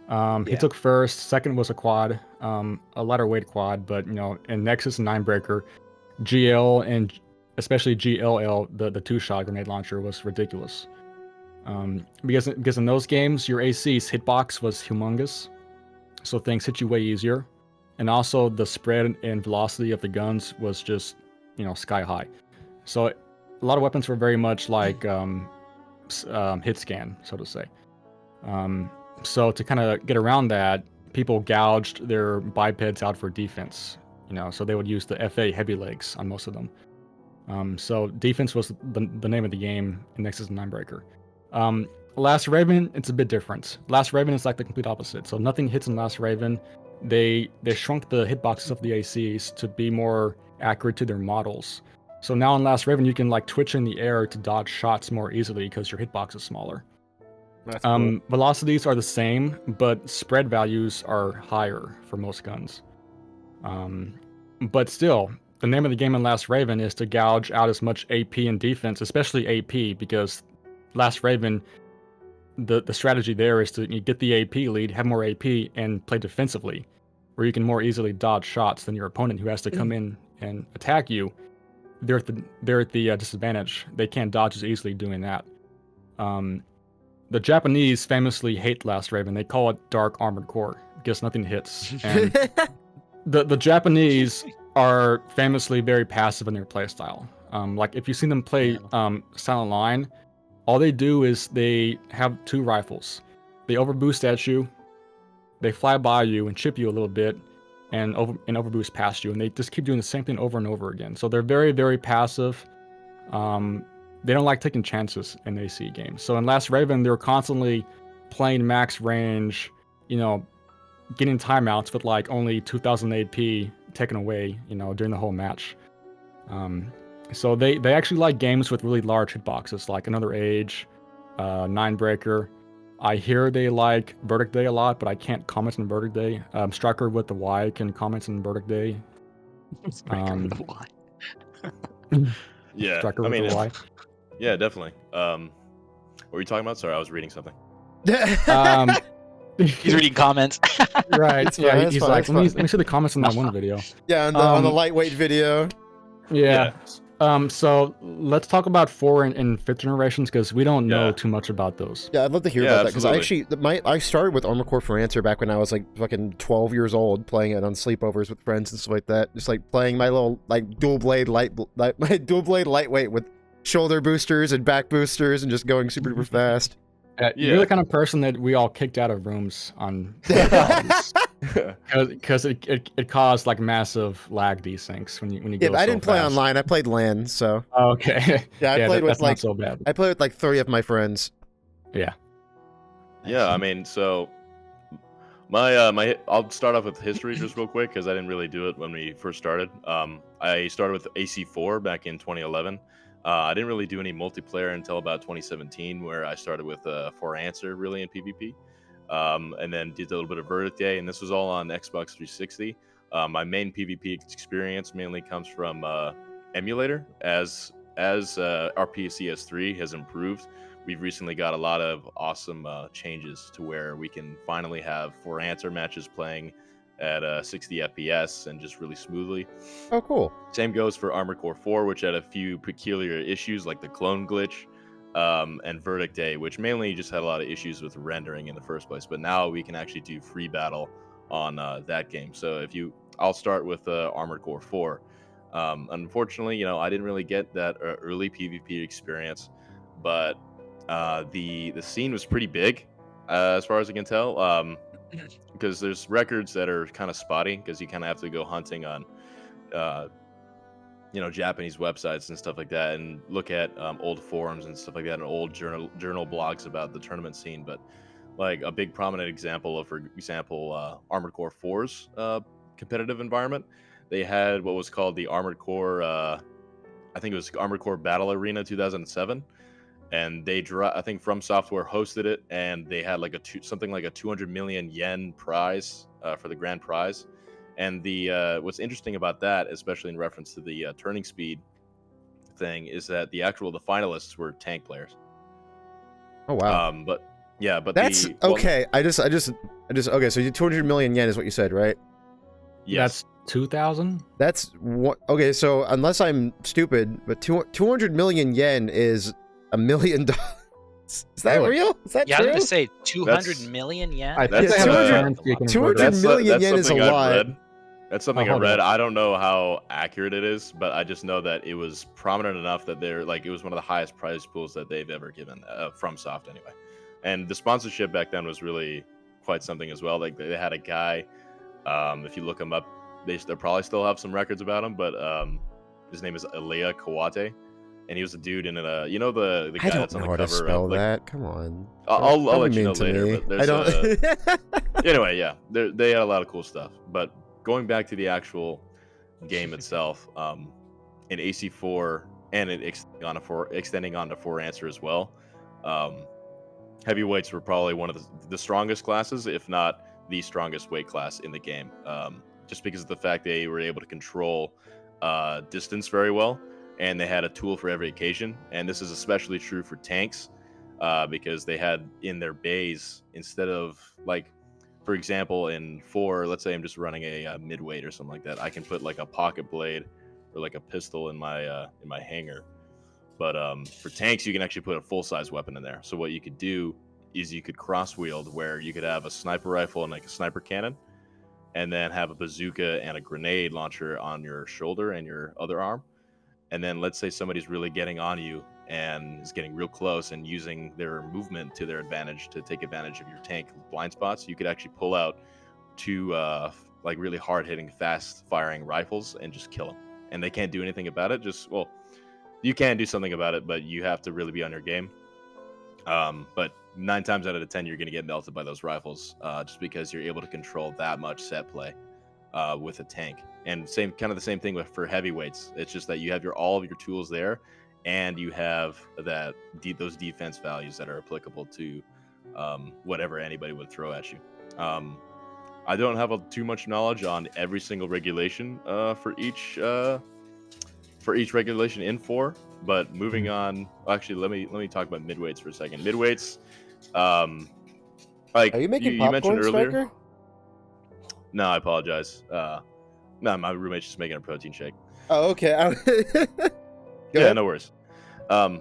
He Yeah. took 1st. 2nd was a quad, a lighter weight quad, but in Nexus and Ninebreaker, GL and especially GLL, the 2-shot grenade launcher was ridiculous. Because in those games, your AC's hitbox was humongous, so things hit you way easier, and also the spread and velocity of the guns was just sky high. So a lot of weapons were very much like hit scan, so to say. So to kind of get around that, people gouged their bipeds out for defense. So they would use the FA heavy legs on most of them. So defense was the name of the game in Nexus and Ninebreaker. Last Raven, it's a bit different. Last Raven is like the complete opposite. So nothing hits in Last Raven. They shrunk the hitboxes of the ACs to be more accurate to their models. So now in Last Raven, you can like twitch in the air to dodge shots more easily because your hitbox is smaller. That's cool. Velocities are the same, but spread values are higher for most guns. But still, the name of the game in Last Raven is to gouge out as much AP and defense, especially AP, because Last Raven, the strategy there is to get the AP lead, have more AP, and play defensively, where you can more easily dodge shots than your opponent who has to come in and attack you. They're at the disadvantage. They can't dodge as easily doing that. The Japanese famously hate Last Raven. They call it Dark Armored Core because nothing hits. And the Japanese are famously very passive in their playstyle. Like if you see them play Silent Line, all they do is they have 2 rifles. They overboost at you, they fly by you and chip you a little bit, and overboost past you, and they just keep doing the same thing over and over again. So they're very, very passive. They don't like taking chances in AC games. So in Last Raven, they were constantly playing max range, getting timeouts with like only 2000 AP taken away, during the whole match. So they actually like games with really large hitboxes, like Another Age, Ninebreaker. I hear they like Verdict Day a lot, but I can't comment on Verdict Day. Striker with the Y can comment on Verdict Day. Striker with the Y. Yeah, Striker with the Y. Yeah, definitely. What were you talking about? Sorry, I was reading something. He's reading comments. Right. Yeah, Yeah, he's fine, like, that's let me see the comments on that one video. Yeah, on the lightweight video. Yeah. So let's talk about 4 and 5th generations, because we don't know too much about those. Yeah, I'd love to hear about that, because I started with Armored Core for Answer back when I was like fucking 12 years old, playing it on sleepovers with friends and stuff like that. Just like playing my little like dual blade lightweight with shoulder boosters and back boosters and just going super duper fast. You're the kind of person that we all kicked out of rooms on because it caused like massive lag desyncs when you go. Yeah, I didn't play online. I played LAN, so. Oh, okay. Yeah, I played with that's like not so bad. I played with like 3 of my friends. Yeah. Yeah, I mean, so my I'll start off with history just real quick, because I didn't really do it when we first started. I started with AC4 back in 2011. I didn't really do any multiplayer until about 2017, where I started with For Answer really in PvP, and then did a little bit of Verdict Day, and this was all on Xbox 360. My main PvP experience mainly comes from emulator. As our PCS3 has improved, we've recently got a lot of awesome changes to where we can finally have For Answer matches playing at 60 FPS and just really smoothly. Oh, cool. Same goes for Armored Core 4, which had a few peculiar issues like the clone glitch, and Verdict Day, which mainly just had a lot of issues with rendering in the first place. But now we can actually do free battle on that game. So I'll start with Armored Core 4. Unfortunately, I didn't really get that early PvP experience, but the scene was pretty big, as far as I can tell. Because there's records that are kind of spotty, because you kind of have to go hunting on Japanese websites and stuff like that, and look at old forums and stuff like that, and old journal blogs about the tournament scene. But like a big prominent example of, for example, Armored Core 4's competitive environment, they had what was called the Armored Core, I think it was Armored Core Battle Arena 2007. And I think From Software hosted it, and they had like something like a 200 million yen prize for the grand prize. And the what's interesting about that, especially in reference to the turning speed thing, is that the finalists were tank players. Oh wow. But that's okay. I just okay. So 200 million yen is what you said, right? Yes. That's 2,000. That's what. Okay, so unless I'm stupid, but 200 million yen is $1 million. Is that real? Is that true? I was going to say 200 million yen. I think that's, they have a currency 200 million yen is a lot. That's something I read. I don't know how accurate it is, but I just know that it was prominent enough that it was one of the highest prize pools that they've ever given, from Soft anyway. And the sponsorship back then was really quite something as well. Like they had a guy, if you look him up, they probably still have some records about him, but his name is Elia Kawate. And he was a dude in the guy that's on the cover. I don't know how to spell that. Come on. I'll let you know later. But I don't. Anyway, yeah, they had a lot of cool stuff. But going back to the actual game itself, in AC4 and extending on to For Answer as well, heavyweights were probably one of the strongest classes, if not the strongest weight class in the game. Just because of the fact they were able to control distance very well. And they had a tool for every occasion. And this is especially true for tanks, because they had in their bays, instead of like, for example, in 4, let's say I'm just running a midweight or something like that, I can put like a pocket blade or like a pistol in my hanger. But for tanks, you can actually put a full-size weapon in there. So what you could do is you could cross-wield, where you could have a sniper rifle and like a sniper cannon. and then have a bazooka and a grenade launcher on your shoulder and your other arm. And then let's say somebody's really getting on you and is getting real close and using their movement to their advantage to take advantage of your tank blind spots. You could actually pull out two like really hard hitting, fast firing rifles and just kill them. And they can't do anything about it. Well, you can do something about it, but you have to really be on your game. But 9 times out of 10, you're going to get melted by those rifles, just because you're able to control that much set play with a tank. And the same thing for heavyweights. It's just that you have all of your tools there, and you have those defense values that are applicable to whatever anybody would throw at you. I don't have too much knowledge on every single regulation for each regulation in 4. But moving on, actually, let me talk about midweights for a second. Midweights, like Are you making you popcorn, mentioned earlier. Striker? No, I apologize. No, my roommate's just making a protein shake. Oh, okay. Go Yeah, ahead. no worries. But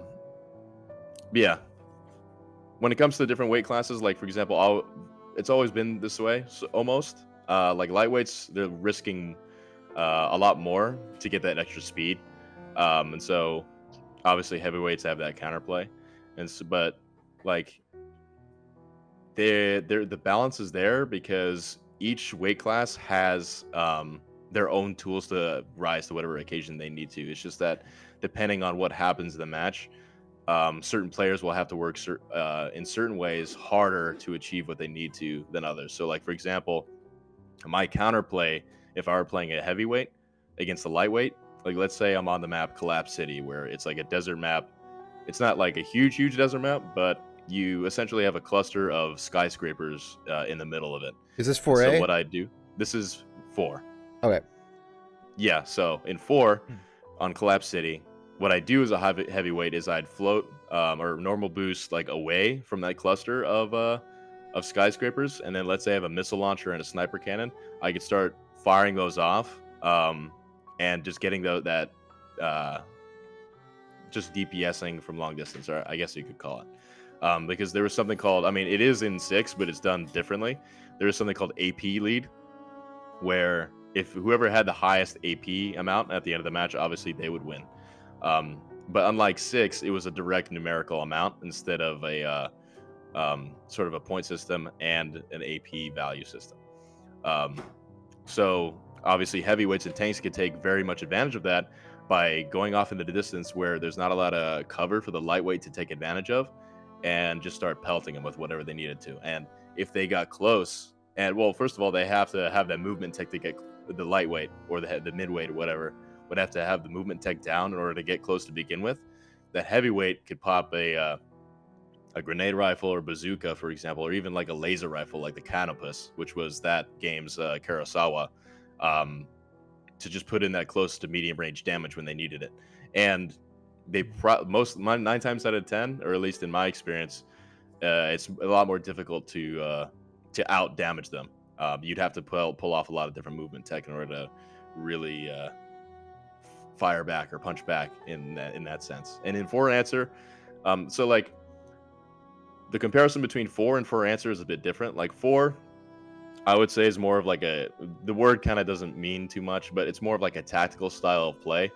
yeah, when it comes to different weight classes, like for example, it's always been this way, so almost. Like lightweights, they're risking a lot more to get that extra speed, and so obviously heavyweights have that counterplay, but like the balance is there because each weight class has their own tools to rise to whatever occasion they need to. It's just that depending on what happens in the match, certain players will have to work in certain ways harder to achieve what they need to than others. So like, for example, my counterplay, if I were playing a heavyweight against a lightweight, like let's say I'm on the map Collapse City, where it's like a desert map. It's not like a huge desert map, but you essentially have a cluster of skyscrapers in the middle of it. Is this So 4A? what I do, this is 4. Okay. Yeah, so in 4 on Collapse City, what I do as a heavyweight is I'd float or normal boost like away from that cluster of skyscrapers, and then let's say I have a missile launcher and a sniper cannon, I could start firing those off and just getting that just DPSing from long distance, or I guess you could call it. Because there was something called, I mean, it is in 6, but it's done differently. There is something called AP lead, where if whoever had the highest AP amount at the end of the match, obviously they would win. But unlike 6, it was a direct numerical amount instead of a sort of a point system and an AP value system. So obviously heavyweights and tanks could take very much advantage of that by going off into the distance where there's not a lot of cover for the lightweight to take advantage of, and just start pelting them with whatever they needed to. And if they got close, and well, first of all, they have to have that movement tech to get the lightweight or the midweight or whatever would have to have the movement tech down in order to get close to begin with. That heavyweight could pop a grenade rifle or bazooka, for example, or even like a laser rifle like the Canopus, which was that game's Kurosawa, to just put in that close to medium range damage when they needed it. And they 9 times out of 10, or at least in my experience, it's a lot more difficult to out damage them. You'd have to pull off a lot of different movement tech in order to really fire back or punch back in that sense. And in 4 answer, so like the comparison between 4 and 4 answer is a bit different. Like 4, I would say is more of like the word kind of doesn't mean too much, but it's more of like a tactical style of play.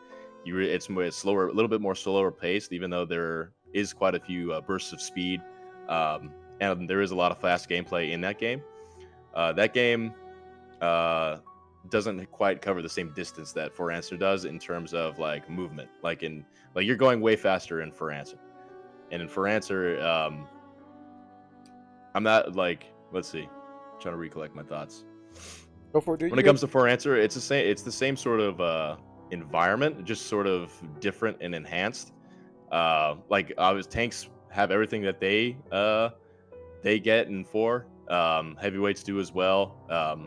It's slower, a little bit more slower paced, even though there is quite a few bursts of speed, and there is a lot of fast gameplay in that game. That game doesn't quite cover the same distance that 4 answer does in terms of like movement. Like you're going way faster in 4 answer, and in 4 answer, I'm not like, let's see, I'm trying to recollect my thoughts. Go for it, dude. When it comes to 4 answer, it's the same sort of environment, just sort of different and enhanced. Like tanks have everything that they get in 4. Heavyweights do as well,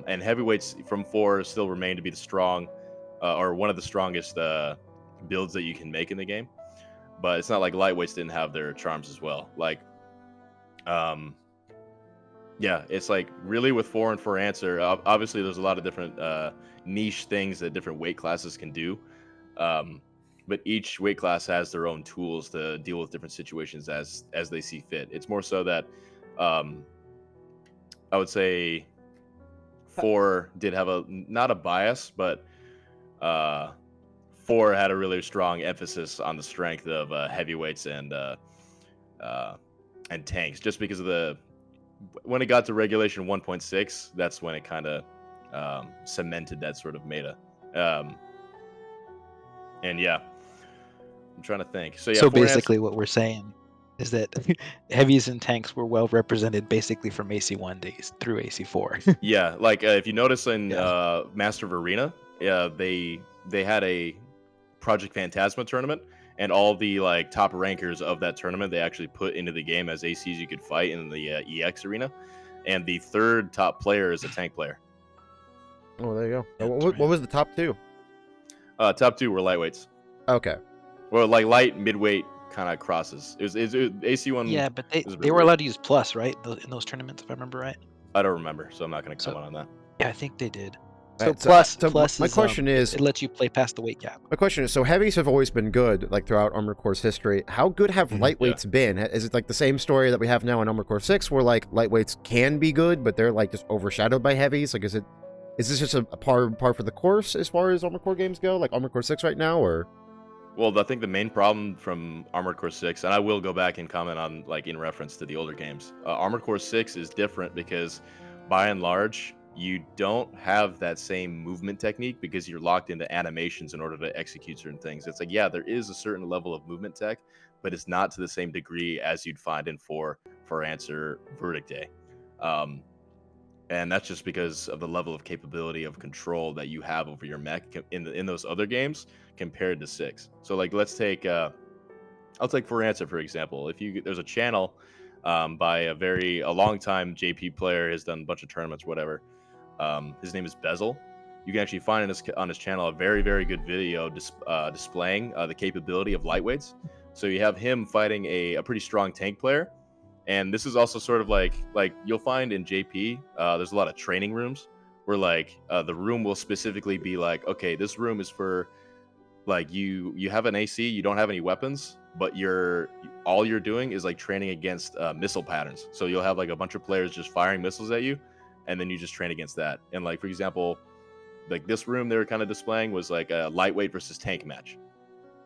and heavyweights from 4 still remain to be the strong or one of the strongest builds that you can make in the game. But it's not like lightweights didn't have their charms as well. Like yeah, it's like really with 4 and 4 answer, obviously there's a lot of different niche things that different weight classes can do, but each weight class has their own tools to deal with different situations as they see fit. It's more so that I would say 4 did have not a bias, but 4 had a really strong emphasis on the strength of heavyweights and tanks, just because of when it got to regulation 1.6, that's when it kind of cemented that sort of meta. And yeah, I'm trying to think. So yeah, So basically, what we're saying is that heavies and tanks were well represented basically from AC1 days through AC4. yeah, like if you notice in Yeah. Master of Arena, they had a Project Phantasma tournament, and all the like top rankers of that tournament they actually put into the game as ACs you could fight in the EX arena, and the third top player is a tank player. Oh, there you go. Yeah, what, that's what was the top 2? Top 2 were lightweights. Okay. Well, like light midweight kind of crosses. It was AC1. Yeah, but was a bit they were weird. allowed to use plus, right? In those tournaments, if I remember right. I don't remember, so I'm not going to So- comment on that. Yeah, I think they did. Right, So plus my is, question is, it lets you play past the weight gap. my question is, so heavies have always been good, like throughout Armored Core's history. How good have lightweights been? Is it like the same story that we have now in Armored Core 6, where like lightweights can be good, but they're like just overshadowed by heavies? Like, is this just a par for the course as far as Armored Core games go, like Armored Core 6 right now, or? Well, I think the main problem from Armored Core 6, and I will go back and comment on like in reference to the older games, Armored Core 6 is different because by and large you don't have that same movement technique because you're locked into animations in order to execute certain things. It's like, yeah, there is a certain level of movement tech, but it's not to the same degree as you'd find in for Answer Verdict Day. And that's just because of the level of capability of control that you have over your mech in those other games compared to 6. So like, let's take I'll take For Answer for example. There's a channel by a long time JP player, has done a bunch of tournaments, whatever. His name is Bezel. You can actually find on his channel a very, very good video displaying the capability of lightweights. So you have him fighting a pretty strong tank player. And this is also sort of like you'll find in JP, there's a lot of training rooms where like the room will specifically be like, okay, this room is for like you have an AC, you don't have any weapons, but all you're doing is like training against missile patterns. So you'll have like a bunch of players just firing missiles at you, and then you just train against that. And like, for example, like this room they were kind of displaying was like a lightweight versus tank match.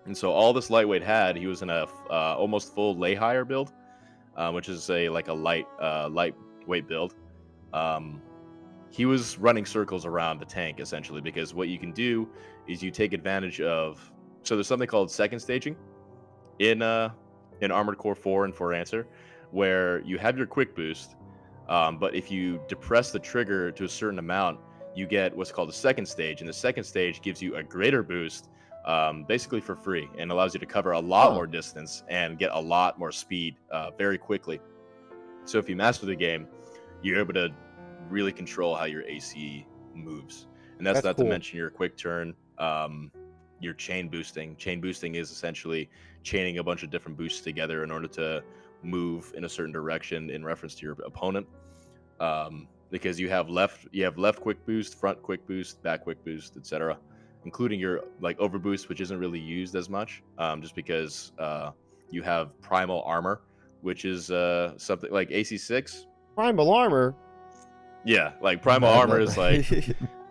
And so all this lightweight had, he was in a almost full lay higher build, which is a lightweight build. He was running circles around the tank essentially, because what you can do is you take advantage of, so there's something called second staging in Armored Core 4 and For Answer, where you have your quick boost, but if you depress the trigger to a certain amount, you get what's called a second stage, and the second stage gives you a greater boost, basically for free, and allows you to cover a lot more distance and get a lot more speed very quickly. So if you master the game, you're able to really control how your AC moves, and that's not cool. to mention your quick turn, your chain boosting. Chain boosting is essentially chaining a bunch of different boosts together in order to move in a certain direction in reference to your opponent, because you have left quick boost, front quick boost, back quick boost, etc., including your like overboost, which isn't really used as much, just because you have primal armor, which is something like AC6. Primal armor? Yeah, like primal armor is like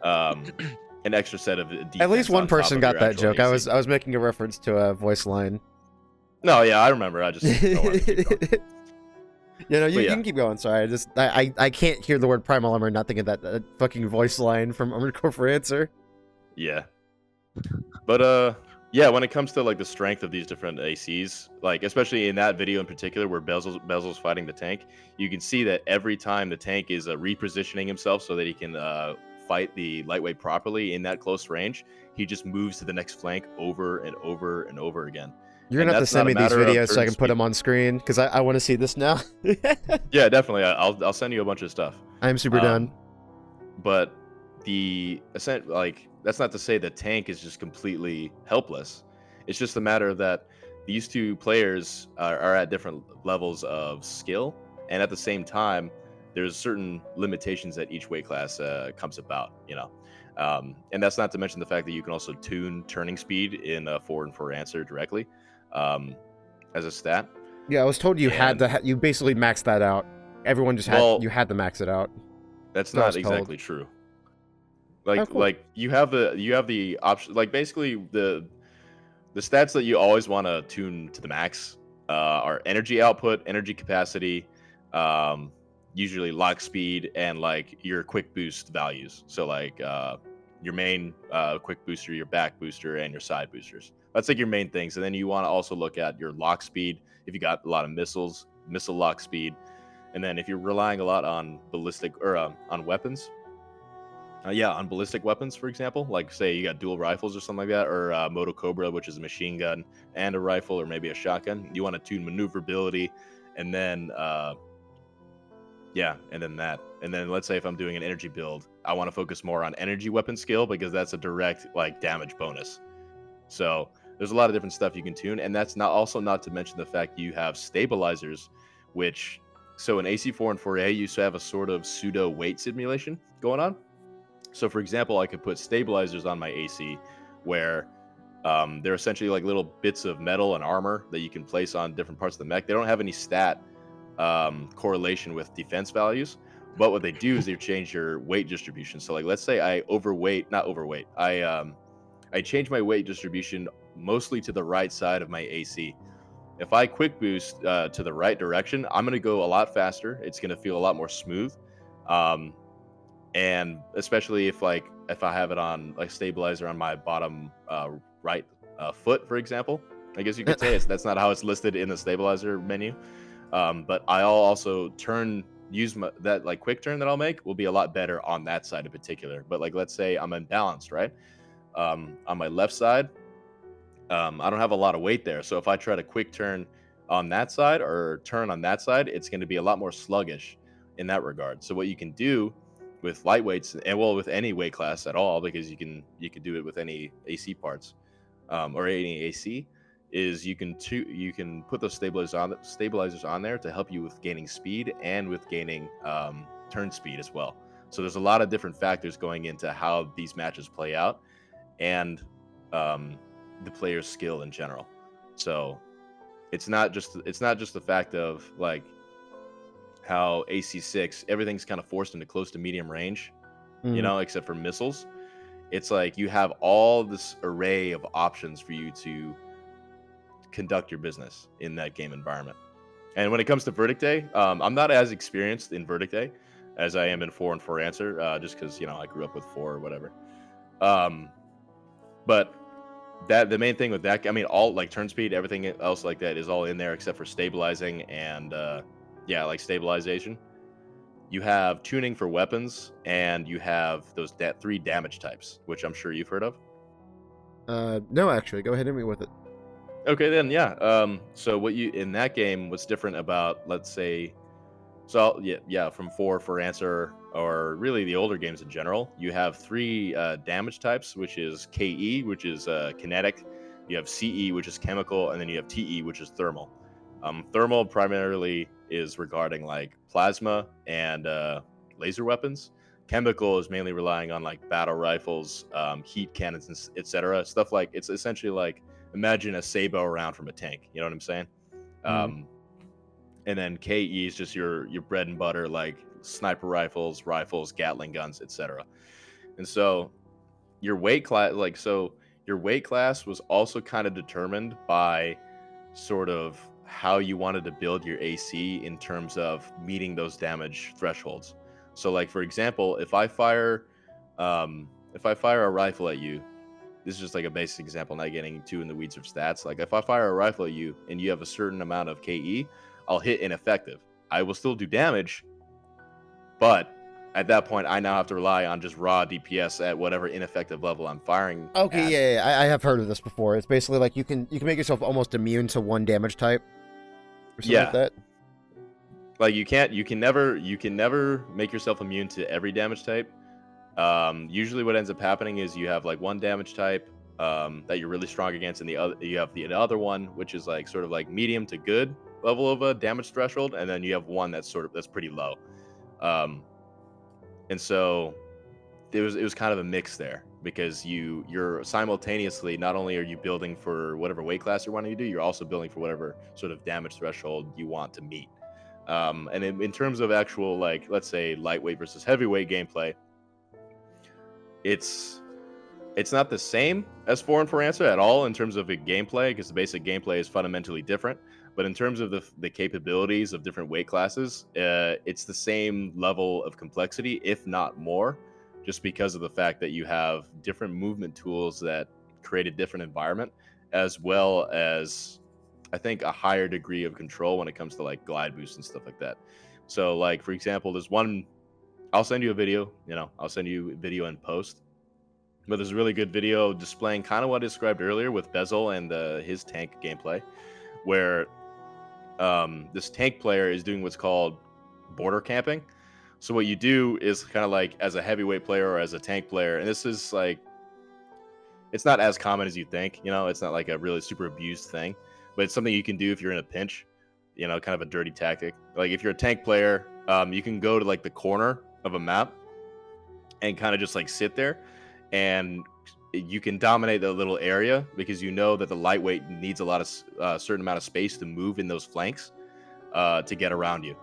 an extra set of defense. At least one on top person of got your that actual joke. I AC. was making a reference to a voice line. No, yeah, I remember. I just don't want to keep going. You know, you yeah. can keep going. Sorry, I can't hear the word primal armor and not think of that fucking voice line from Armored Core For Answer. Yeah. But yeah, when it comes to like the strength of these different ACs, like especially in that video in particular where Bezel's fighting the tank, you can see that every time the tank is repositioning himself so that he can fight the lightweight properly in that close range, he just moves to the next flank over and over and over again. You're gonna have to that's send not me a these matter of videos so I turn can put speed. them on screen because I want to see this now. Yeah, definitely. I'll send you a bunch of stuff. I'm super done. But that's not to say the tank is just completely helpless. It's just a matter that these two players are at different levels of skill, and at the same time, there's certain limitations that each weight class comes about. You know, and that's not to mention the fact that you can also tune turning speed in 4 and 4 Answer directly as a stat. Yeah, I was told you had to. You basically maxed that out. Everyone just had. You had to max it out. That's So I not was told. exactly true. Oh, cool. Like you have the option, like basically the stats that you always want to tune to the max are energy output, energy capacity, um, usually lock speed, and like your quick boost values. So like your main quick booster, your back booster, and your side boosters. That's like your main things. And then you want to also look at your lock speed if you got a lot of missiles, missile lock speed, and then if you're relying a lot on ballistic or on weapons, on ballistic weapons, for example, like say you got dual rifles or something like that, or Moto Cobra, which is a machine gun and a rifle, or maybe a shotgun. You want to tune maneuverability, and then and then let's say if I'm doing an energy build, I want to focus more on energy weapon skill because that's a direct like damage bonus. So there's a lot of different stuff you can tune, and that's not to mention the fact you have stabilizers, which so in AC4 and 4A you used to have a sort of pseudo weight simulation going on. So, for example, I could put stabilizers on my AC where they're essentially like little bits of metal and armor that you can place on different parts of the mech. They don't have any stat correlation with defense values, but what they do is they change your weight distribution. So, like, let's say I I change my weight distribution mostly to the right side of my AC. If I quick boost to the right direction, I'm going to go a lot faster. It's going to feel a lot more smooth. Um, and especially if I have it on like stabilizer on my bottom right foot, for example, I guess you could say that's not how it's listed in the stabilizer menu, but I'll also that like quick turn that I'll make will be a lot better on that side in particular. But like let's say I'm imbalanced, right? On my left side, I don't have a lot of weight there, so if I try to quick turn on that side or turn on that side, it's going to be a lot more sluggish in that regard. So what you can do with lightweights, and well, with any weight class at all, because you can do it with any AC parts or any AC, is you can put those stabilizers on there to help you with gaining speed and with gaining turn speed as well. So there's a lot of different factors going into how these matches play out, and the player's skill in general. So it's not just the fact of like how AC6 everything's kind of forced into close to medium range, you know, except for missiles. It's like you have all this array of options for you to conduct your business in that game environment. And when it comes to Verdict Day, I'm not as experienced in Verdict Day as I am in 4 and 4 Answer, just because, you know, I grew up with 4 or whatever. But the main thing with that, I mean, all like turn speed, everything else like that is all in there except for stabilizing and like stabilization. You have tuning for weapons, and you have those 3 damage types, which I'm sure you've heard of. No, actually, go ahead and hit me with it. Okay, then, yeah. So what you in that game, what's different about, let's say, from 4 for Answer, or really the older games in general, you have 3 damage types, which is KE, which is kinetic. You have CE, which is chemical, and then you have TE, which is thermal. Thermal primarily is regarding like plasma and laser weapons. Chemical is mainly relying on like battle rifles, heat cannons, etc. Stuff like, it's essentially like, imagine a sabot round from a tank. You know what I'm saying? And then KE is just your bread and butter, like sniper rifles, Gatling guns, etc. And so your weight class, your weight class was also kind of determined by sort of how you wanted to build your AC in terms of meeting those damage thresholds. So, like for example, if I fire a rifle at you, this is just like a basic example, not getting too in the weeds of stats. Like if I fire a rifle at you and you have a certain amount of KE, I'll hit ineffective. I will still do damage, but at that point, I now have to rely on just raw DPS at whatever ineffective level I'm firing. Okay, yeah, I have heard of this before. It's basically like you can make yourself almost immune to one damage type, or something like that. Like you can never make yourself immune to every damage type. Usually, what ends up happening is you have like one damage type that you're really strong against, and you have the other one, which is like sort of like medium to good level of a damage threshold, and then you have one that's pretty low. And so it was kind of a mix there, because you're simultaneously, not only are you building for whatever weight class you're wanting to do, you're also building for whatever sort of damage threshold you want to meet. And in terms of actual, like, let's say lightweight versus heavyweight gameplay, it's not the same as 4 and 4 answer at all in terms of the gameplay, because the basic gameplay is fundamentally different. But in terms of the capabilities of different weight classes, it's the same level of complexity, if not more, just because of the fact that you have different movement tools that create a different environment, as well as, I think, a higher degree of control when it comes to like glide boost and stuff like that. So, like, for example, there's one, I'll send you a video, I'll send you a video in post. But there's a really good video displaying kind of what I described earlier with Bezel and his tank gameplay, where this tank player is doing what's called border camping. So what you do is kind of like as a heavyweight player or as a tank player, and this is like, it's not as common as you think, it's not like a really super abused thing, but it's something you can do if you're in a pinch, kind of a dirty tactic. Like if you're a tank player, you can go to like the corner of a map and kind of just like sit there, and you can dominate the little area because you know that the lightweight needs a lot of certain amount of space to move in those flanks to get around you.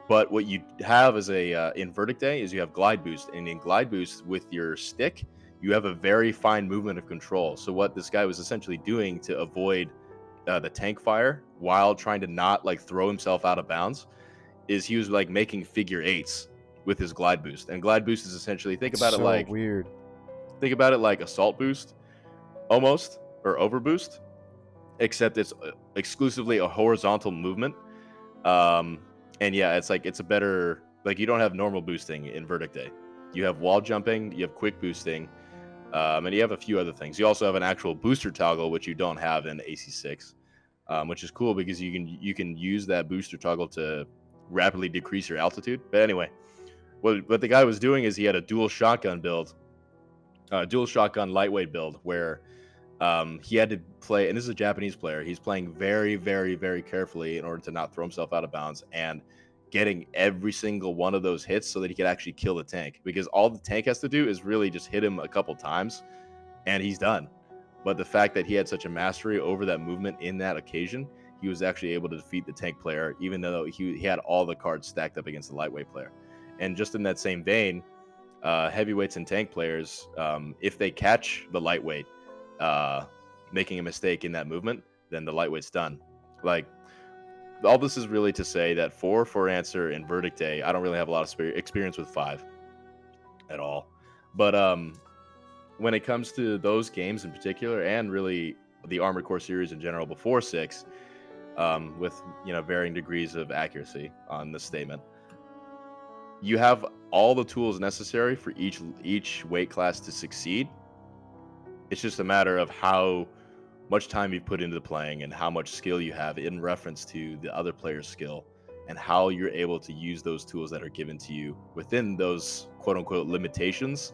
But what you have is in Verdict Day is you have glide boost, and in glide boost with your stick, you have a very fine movement of control. So what this guy was essentially doing to avoid the tank fire while trying to not like throw himself out of bounds is he was like making figure eights with his glide boost. And glide boost is essentially, think about it like weird. Think about it like assault boost, almost, or overboost, except it's exclusively a horizontal movement. And yeah, it's a better, like, you don't have normal boosting in Verdict Day. You have wall jumping, you have quick boosting, and you have a few other things. You also have an actual booster toggle, which you don't have in AC6, which is cool because you can use that booster toggle to rapidly decrease your altitude. But anyway, what the guy was doing is he had a dual shotgun lightweight build where he had to play, and this is a Japanese player, he's playing very, very, very carefully in order to not throw himself out of bounds and getting every single one of those hits so that he could actually kill the tank, because all the tank has to do is really just hit him a couple times and he's done. But the fact that he had such a mastery over that movement in that occasion, he was actually able to defeat the tank player, even though he had all the cards stacked up against the lightweight player. And just in that same vein, heavyweights and tank players, if they catch the lightweight making a mistake in that movement, then the lightweight's done. Like, all this is really to say that 4 for answer in Verdict Day, I don't really have a lot of experience with 5 at all. But when it comes to those games in particular, and really the Armored Core series in general before 6, with varying degrees of accuracy on this statement, you have all the tools necessary for each weight class to succeed. It's just a matter of how much time you've put into playing and how much skill you have in reference to the other player's skill, and how you're able to use those tools that are given to you within those quote-unquote limitations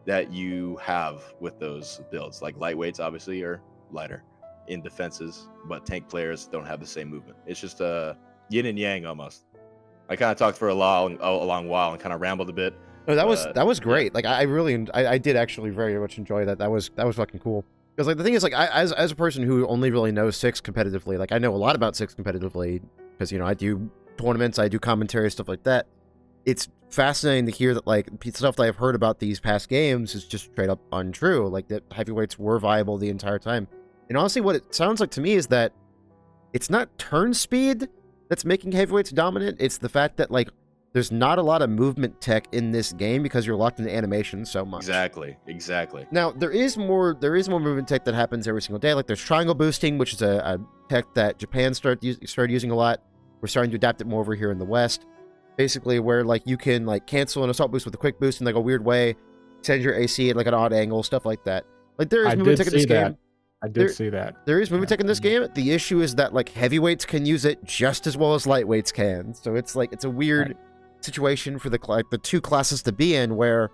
that you have with those builds. Like lightweights obviously are lighter in defenses, but tank players don't have the same movement. It's just a yin and yang almost. I kind of talked for a long while and kind of rambled a bit. No, that was great. Like I did actually very much enjoy that. That was fucking cool. Because like the thing is, like, as a person who only really knows 6 competitively, like I know a lot about 6 competitively because I do tournaments, I do commentary, stuff like that. It's fascinating to hear that like stuff that I've heard about these past games is just straight up untrue. Like that heavyweights were viable the entire time. And honestly, what it sounds like to me is that it's not turn speed that's making heavyweights dominant. It's the fact that like there's not a lot of movement tech in this game because you're locked into animation so much. Exactly. Now there is more movement tech that happens every single day. Like there's triangle boosting, which is a tech that Japan started using a lot. We're starting to adapt it more over here in the West. Basically, where like you can like cancel an assault boost with a quick boost in like a weird way, send your AC at like an odd angle, stuff like that. Like there is movement tech in this game. I did see that. There is movement tech in this game. The issue is that like heavyweights can use it just as well as lightweights can. So it's like it's a weird situation for the two classes to be in, where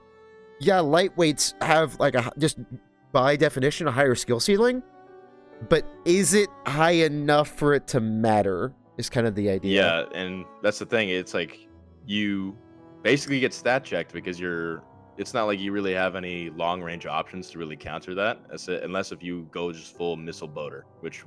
yeah, lightweights have like just by definition a higher skill ceiling, but is it high enough for it to matter is kind of the idea. Yeah, and that's the thing. It's like you basically get stat checked because it's not like you really have any long range options to really counter that, unless if you go just full missile boater, which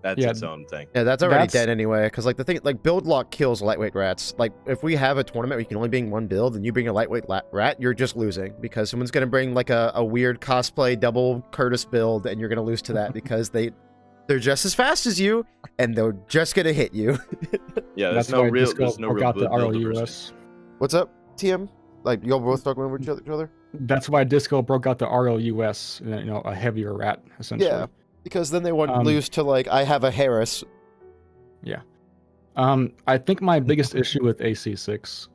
that's Yeah. its own thing. Yeah, that's already That's- dead anyway. Because like the thing, like build lock kills lightweight rats. Like if we have a tournament where you can only bring one build, and you bring a lightweight rat, you're just losing because someone's gonna bring like a weird cosplay double Curtis build, and you're gonna lose to that because they're just as fast as you, and they're just gonna hit you. Yeah, That's there's no why real Disco there's no broke real out the build diversity. RLUS. What's up, TM? Like y'all both talking over each other? That's why Disco broke out the RLUS, a heavier rat, essentially. Yeah, because then they wouldn't Um, lose to like I have a Harris. I think my biggest issue with AC6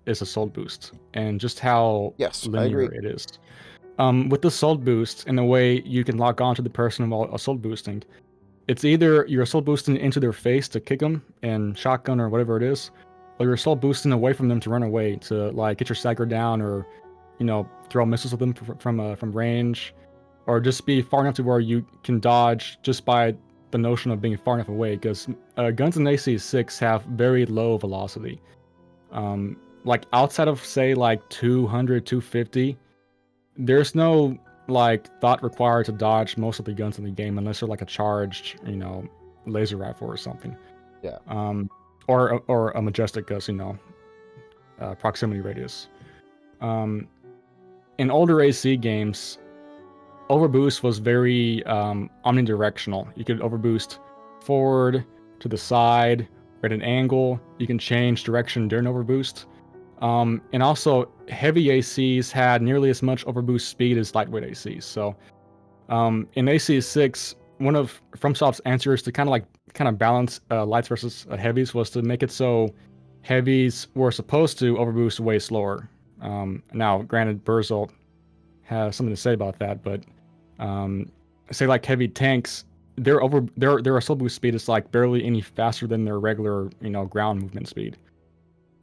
is the soul boost and just how Yes, I linear agree. it is. With the soul boost and the way you can lock on to the person while assault boosting, it's either you're assault boosting into their face to kick them and shotgun or whatever it is, or you're assault boosting away from them to run away to like get your stagger down or throw missiles at them from range, or just be far enough to where you can dodge just by the notion of being far enough away, because guns in AC6 have very low velocity. Like outside of say like 200, 250, there's no like thought required to dodge most of the guns in the game unless they're like a charged, laser rifle or something. Yeah. Or a majestic gus, proximity radius. In older AC games, overboost was very omnidirectional. You could overboost forward, to the side, or at an angle. You can change direction during overboost. And also, heavy ACs had nearly as much overboost speed as lightweight ACs. So, in AC6, one of FromSoft's answers to kind of balance lights versus heavies was to make it so heavies were supposed to overboost way slower. Now, granted, Burzult has something to say about that, but say like heavy tanks, their assault boost speed is like barely any faster than their regular ground movement speed.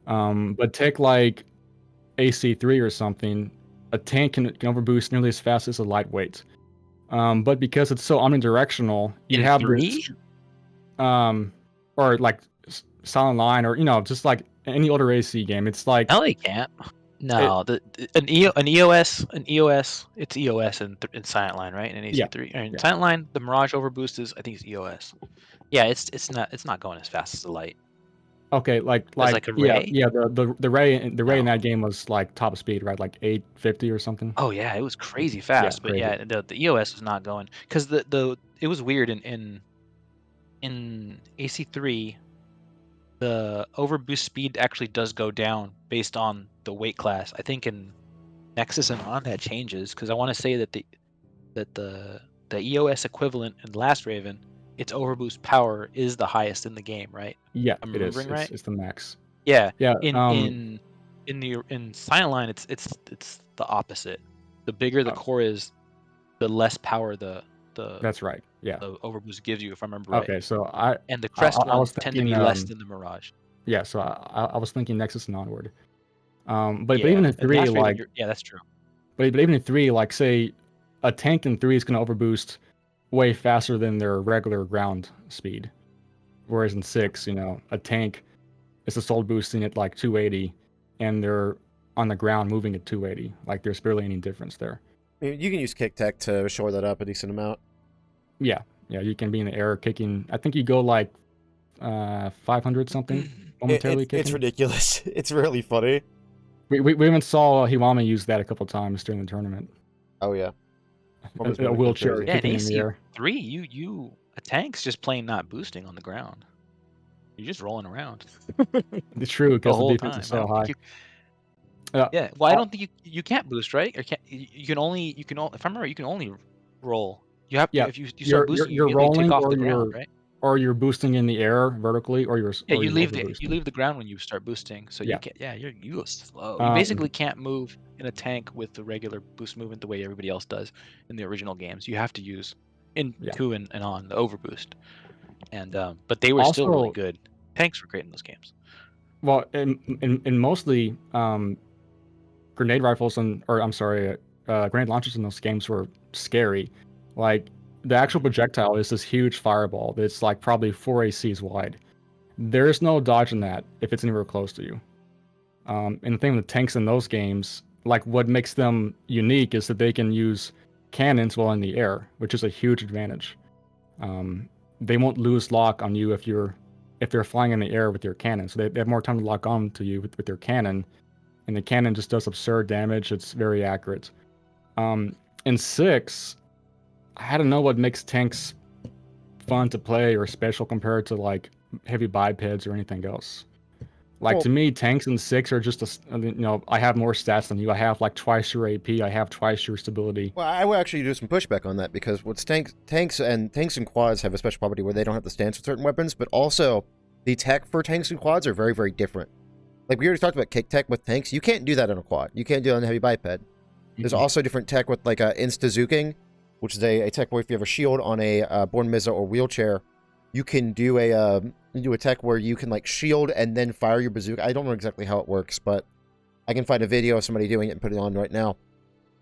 But take like AC3 or something, a tank can overboost nearly as fast as a lightweight. But because it's so omnidirectional, you In have 3? this, or like Silent Line, or just like any older AC game, it's like No, they can't. No, an EOS, it's EOS in Silent Line, right? In AC3, Yeah. Silent Line, the Mirage overboost is, I think, it's EOS. Yeah, it's not going as fast as the light. Okay, like a ray? yeah. The ray in No. that game was like top speed, right? Like 850 or something. Oh yeah, it was crazy fast. But crazy. yeah, the EOS was not going because it was weird in AC3. The overboost speed actually does go down based on the weight class. I think in Nexus and On that changes, because I want to say that the EOS equivalent in Last Raven, its overboost power is the highest in the game, right? Yeah, I'm it is. remembering right? It's the max. Yeah. Yeah. In Silent Line, it's the opposite. The bigger the core is, the less power the That's right. Yeah. the overboost gives you, if I remember right. Okay, so And the crest I was ones tend to be thinking, less than the Mirage. yeah, so I was thinking Nexus and onward. But Yeah, even in and 3, Last Raven, like yeah, that's true. but even in 3, like say a tank in 3 is going to overboost way faster than their regular ground speed, whereas in 6, a tank is assault boosting at like 280, and they're on the ground moving at 280. Like there's barely any difference there. I mean, you can use kick tech to shore that up a decent amount. Yeah, you can be in the air kicking. I think you go like 500 something momentarily kicking. It's ridiculous. It's really funny. We even saw Hiwami use that a couple times during the tournament. Oh yeah. A wheelchair Yeah, in kicking in the air. AC3, a tank's just plain not boosting on the ground. You're just rolling around. It's true The because the whole defense time. is so high. Yeah, well, I don't think you can't boost, right? Or you can only if I remember right, you can only roll. You have if you start boosting, you're you rolling take off or the ground, right? Or you're boosting in the air vertically, or you're Yeah, or you you're leave overboosting. you leave the ground when you start boosting, so Yeah. you can't. Yeah, you go slow. You basically can't move in a tank with the regular boost movement the way everybody else does in the original games. You have to use in 2 and on the overboost, and but they were still really Also- good. Tanks were great in those games. Well, in mostly grenade rifles grenade launchers in those games were scary. Like the actual projectile is this huge fireball that's like probably 4 ACs wide. There's no dodging that if it's anywhere close to you. And the thing with the tanks in those games, like what makes them unique is that they can use cannons while in the air, which is a huge advantage. they won't lose lock on you if they're flying in the air with your cannon. So they have more time to lock on to you with their cannon, and the cannon just does absurd damage. It's very accurate. In 6, I don't know what makes tanks fun to play or special compared to like heavy bipeds or anything else. Like Well- to me, tanks in 6 are just I have more stats than you. I have like twice your AP. I have twice your stability. Well, I would actually do some pushback on that because what's tanks and quads have a special property where they don't have to stance with certain weapons, but also the tech for tanks and quads are very, very different. Like we already talked about kick tech with tanks, you can't do that on a quad. You can't do it on a heavy biped. There's also different tech with like insta-zuking, which is a tech where if you have a shield on a born Mizza or wheelchair, you can do a tech where you can like shield and then fire your bazooka. I don't know exactly how it works, but I can find a video of somebody doing it and put it on right now.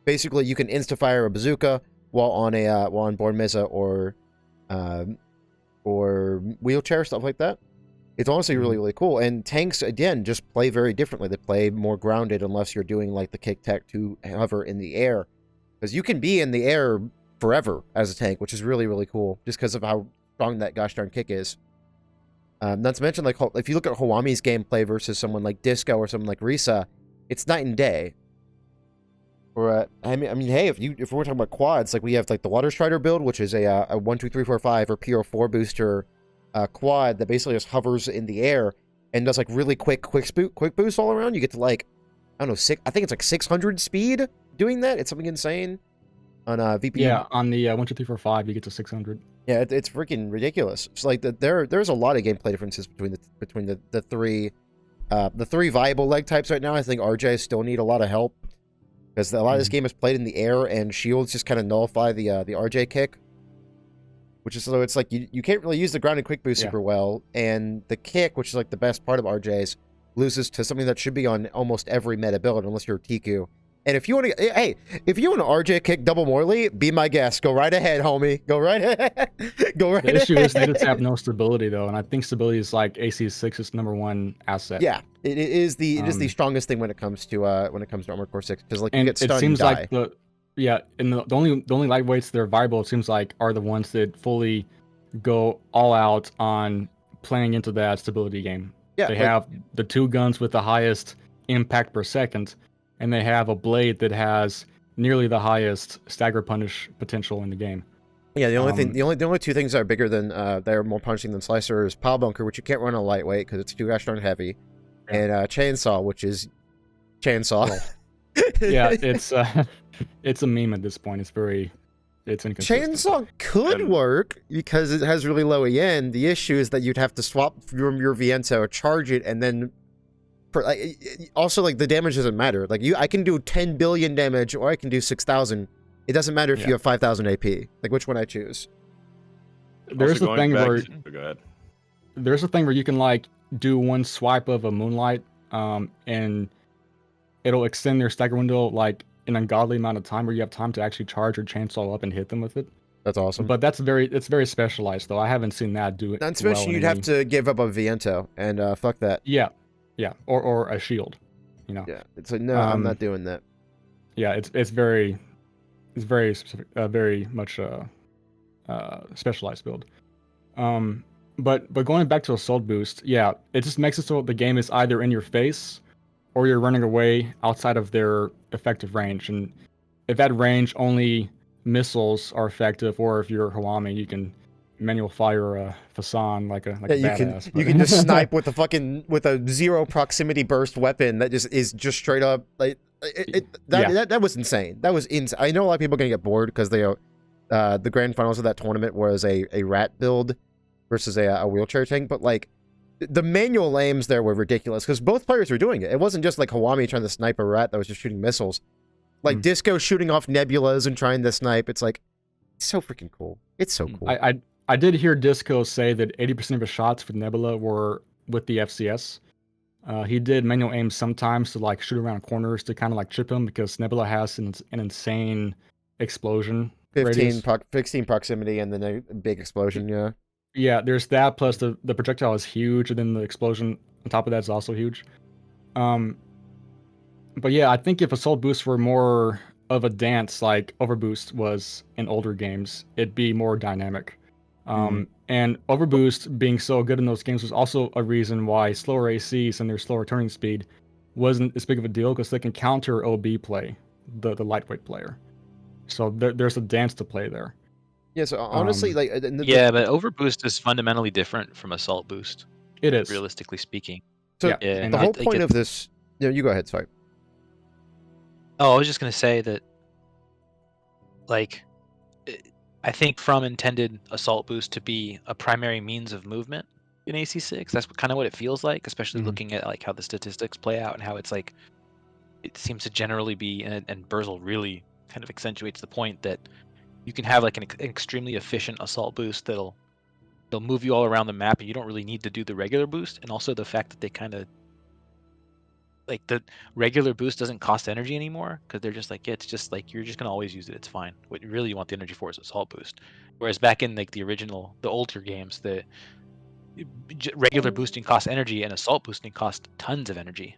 Basically, you can insta-fire a bazooka while on born Mizza or wheelchair, stuff like that. It's honestly really, really cool. And tanks, again, just play very differently. They play more grounded unless you're doing like the kick tech to hover in the air. Because you can be in the air forever as a tank, which is really, really cool, just because of how strong that gosh darn kick is. Not to mention, like, if you look at Hawami's gameplay versus someone like Disco or someone like Risa, it's night and day. Or I mean, hey, if we're talking about quads, like we have like the Water Strider build, which is a 1, 2, 3, 4, 5 or PO4 booster quad that basically just hovers in the air and does like really quick boost all around. You get to like, I don't know, I think it's like 600 speed doing that. It's something insane on VP. Yeah, on the 1, 2, 3, 4, 5, you get to 600. Yeah, it's freaking ridiculous. It's like there's a lot of gameplay differences between the three viable leg types right now. I think RJ still need a lot of help because a lot of this game is played in the air and shields just kind of nullify the RJ kick, which is so it's like you can't really use the grounded quick boost super well, and the kick, which is like the best part of RJ's, loses to something that should be on almost every meta build unless you're Tiku. And if you want to, hey, if you want to RJ kick double Morley, be my guest. Go right ahead, homie. Go right ahead. Go right ahead. The issue is they just have no stability though, and I think stability is like AC6's #1 asset. Yeah, it is the strongest thing when it comes to Armored Core 6 because like you get stunned, it seems you die. like the only lightweights that are viable, it seems like, are the ones that fully go all out on playing into that stability game. Yeah, they have the 2 guns with the highest impact per second, and they have a blade that has nearly the highest stagger punish potential in the game. Yeah, the only 2 things that are bigger than they're more punching than Slicer is Pile Bunker, which you can't run on lightweight because it's too gosh darn heavy, and Chainsaw, which is Chainsaw. Yeah, it's a meme at this point. It's inconsistent. Chainsaw could work because it has really low EN. The issue is that you'd have to swap from your Viento, charge it, and then also like the damage doesn't matter. Like I can do 10 billion damage or I can do 6,000. It doesn't matter if you have 5,000 AP. Like which one I choose. There's a thing where go ahead. There's a thing where you can like do one swipe of a Moonlight, and it'll extend their stagger window like an ungodly amount of time where you have time to actually charge or chainsaw up and hit them with it. That's awesome. But it's very specialized though. I haven't seen that do it. Not to mention you'd have to give up a Viento and fuck that. Yeah, or a shield, you know. Yeah, it's like no, I'm not doing that. Yeah, it's very specific, very much specialized build. But going back to Assault Boost, yeah, it just makes it so the game is either in your face or you're running away outside of their effective range. And if that range only missiles are effective, or if you're Hawami, you can manual fire a Fasan like a badass. You can just snipe with a 0 proximity burst weapon that just is just straight up like that was insane. That was insane. I know a lot of people are gonna get bored because the grand finals of that tournament was a rat build versus a wheelchair tank, but like the manual aims there were ridiculous because both players were doing it. It wasn't just like Hawami trying to snipe a rat that was just shooting missiles. Like Disco shooting off nebulas and trying to snipe. It's like it's so freaking cool. It's so cool. I did hear Disco say that 80% of his shots with Nebula were with the FCS. He did manual aim sometimes to like shoot around corners to kind of like chip him because Nebula has an insane explosion. 16 proximity and then a big explosion. Yeah. Yeah, there's that, plus the projectile is huge, and then the explosion on top of that is also huge. But yeah, I think if Assault Boost were more of a dance like Overboost was in older games, it'd be more dynamic. And overboost being so good in those games was also a reason why slower ACs and their slower turning speed wasn't as big of a deal, because they can counter OB play, the lightweight player. So there's a dance to play there. Yeah, so honestly, like... Yeah, but overboost is fundamentally different from assault boost. It is. Realistically speaking. So Yeah, the whole point of this... You go ahead, sorry. Oh, I was just going to say that, like, I think From intended assault boost to be a primary means of movement in AC6. That's kind of what it feels like, especially looking at like how the statistics play out and how it's like, it seems to generally be, and Burzel really kind of accentuates the point that you can have like an extremely efficient assault boost they'll move you all around the map, and you don't really need to do the regular boost. And also the fact that they kind of, like, the regular boost doesn't cost energy anymore, because they're just like, yeah, it's just like, you're just gonna always use it, it's fine. What you really want the energy for is assault boost. Whereas back in like the older games, the regular boosting costs energy and assault boosting costs tons of energy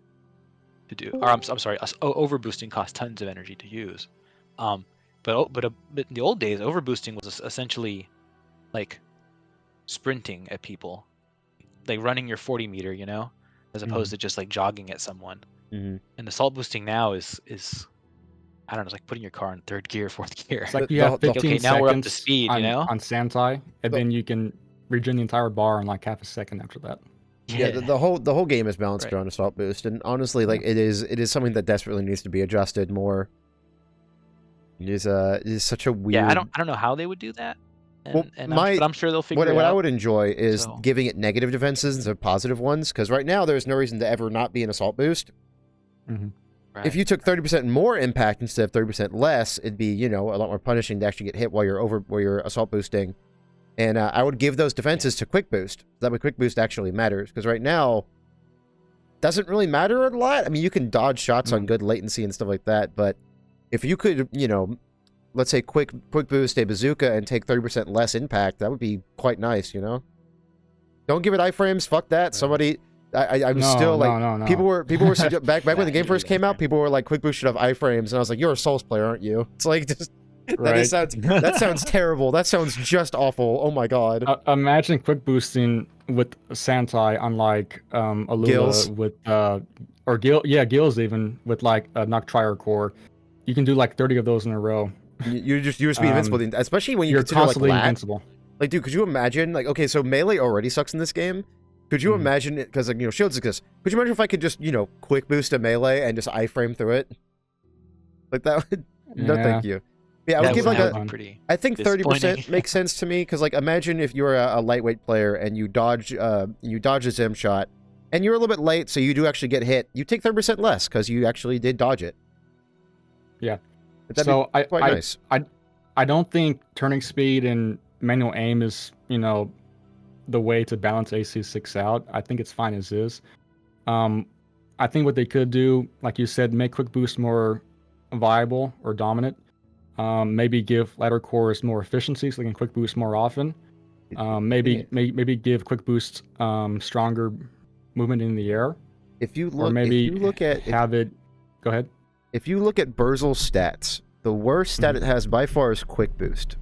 to do. Or I'm sorry, over boosting costs tons of energy to use. But in the old days, over boosting was essentially like sprinting at people, like running your 40 meter, as opposed to just like jogging at someone. And assault boosting now is I don't know, it's like putting your car in third gear, fourth gear. It's like you have 15 okay, now we're up to seconds speed, on Santai, and then you can regen the entire bar in like half a second after that. Yeah, the whole game is balanced around assault boost, and honestly, like it is something that desperately needs to be adjusted more. It is such a weird. Yeah, I don't know how they would do that. But I'm sure they'll figure it out. What I would enjoy is giving it negative defenses instead of positive ones, because right now there's no reason to ever not be an assault boost. Right. If you took 30% more impact instead of 30% less, it'd be a lot more punishing to actually get hit while you're assault boosting. And I would give those defenses to quick boost. That way, quick boost actually matters, because right now doesn't really matter a lot. I mean, you can dodge shots on good latency and stuff like that, but if you could, let's say quick boost a bazooka and take 30% less impact, that would be quite nice, Don't give it iframes, fuck that. Somebody, I'm still like, no. People were back when the game first came out, people were like, quick boost should have iframes, and I was like, you're a Souls player, aren't you? It's like, just, that sounds terrible. That sounds just awful. Oh my god. Imagine quick boosting with Santai on like Alula Gills. With or Gills even with like a Noctrier core. You can do like 30 of those in a row. You just be invincible, especially when you're consider constantly like invincible. Like, dude, could you imagine? Like, okay, so melee already sucks in this game. Could you imagine it? Because like shields exist. Could you imagine if I could just quick boost a melee and just iframe through it? Like that would. No, thank you. Yeah, I would give like I think 30% makes sense to me, because like imagine if you're a lightweight player and you dodge a Zim shot and you're a little bit late, so you do actually get hit. You take 30% less because you actually did dodge it. Yeah. So nice. I don't think turning speed and manual aim is the way to balance AC6 out. I think it's fine as is. I think what they could do, like you said, make quick boost more viable or dominant. Maybe give lighter cores more efficiency so they can quick boost more often. Maybe give quick boost stronger movement in the air. Go ahead. If you look at Burzel's stats, the worst stat it has by far is quick boost.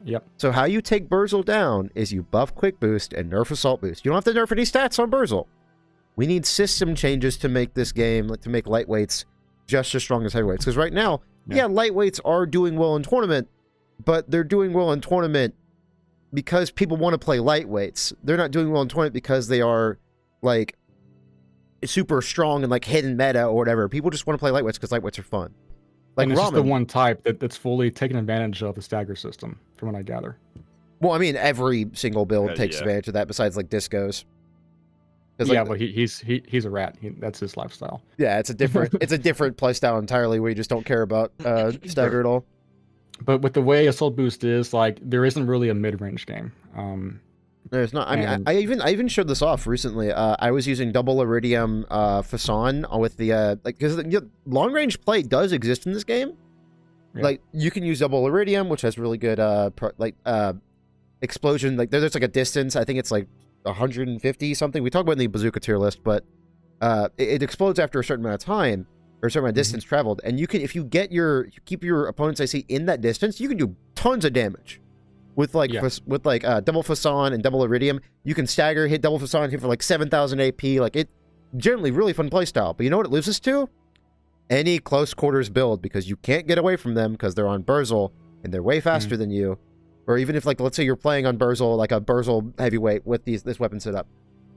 Yep. So how you take Burzel down is you buff quick boost and nerf assault boost. You don't have to nerf any stats on Burzel. We need system changes to make this game, to make lightweights just as strong as heavyweights. Because right now, lightweights are doing well in tournament, but they're doing well in tournament because people want to play lightweights. They're not doing well in tournament because they are like super strong and like hidden meta or whatever. People just want to play lightweights because lightweights are fun. Like, and it's just the one type that's fully taken advantage of the stagger system, from what I gather. Well, I mean, every single build takes advantage of that, besides like discos. Yeah, but he's a rat. That's his lifestyle. Yeah, it's a different play style entirely, where you just don't care about stagger at all. But with the way assault boost is, like, there isn't really a mid-range game. There's not. I mean, I even showed this off recently. I was using double iridium Fasan with the because long range play does exist in this game. Yeah. Like, you can use double iridium, which has really good explosion. Like there's like a distance. I think it's like 150 something. We talk about in the bazooka tier list, but it explodes after a certain amount of time or a certain amount of distance traveled. And you can, if you keep your opponent's IC in that distance, you can do tons of damage. With like Yeah. double Fasan and double Iridium, you can stagger, hit double Fasan, hit for like 7,000 AP. Like it, generally really fun playstyle. But you know what it loses to? Any close quarters build, because you can't get away from them because they're on Burzel and they're way faster than you. Or even if, like, let's say you're playing on Burzel, like a Burzel heavyweight with this weapon setup,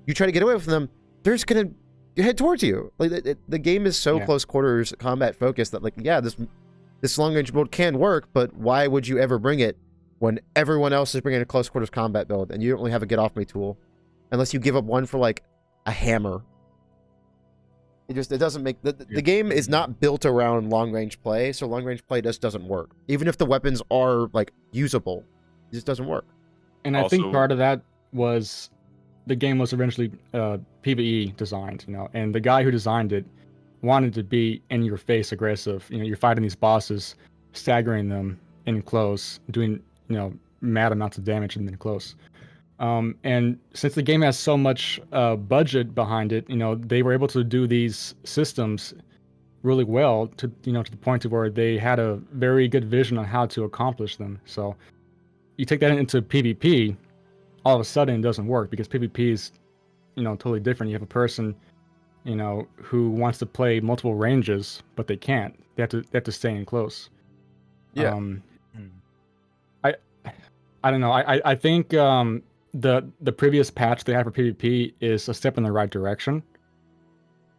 you try to get away from them, they're just gonna head towards you. Like the game is so close quarters combat focused that, like, yeah, this long range build can work, but why would you ever bring it when everyone else is bringing a close quarters combat build and you don't really have a get off me tool, unless you give up one for like a hammer. It doesn't make the game is not built around long range play, so long range play doesn't work. Even if the weapons are like usable, it just doesn't work. And I think part of that was the game was eventually PvE designed, and the guy who designed it wanted to be in your face aggressive. You're fighting these bosses, staggering them in close, doing mad amounts of damage in close. And since the game has so much budget behind it, they were able to do these systems really well to the point to where they had a very good vision on how to accomplish them. So you take that into PvP, all of a sudden it doesn't work because PvP is totally different. You have a person who wants to play multiple ranges, but they can't. They have to stay in close. Yeah. I don't know. I think the previous patch they had for PvP is a step in the right direction,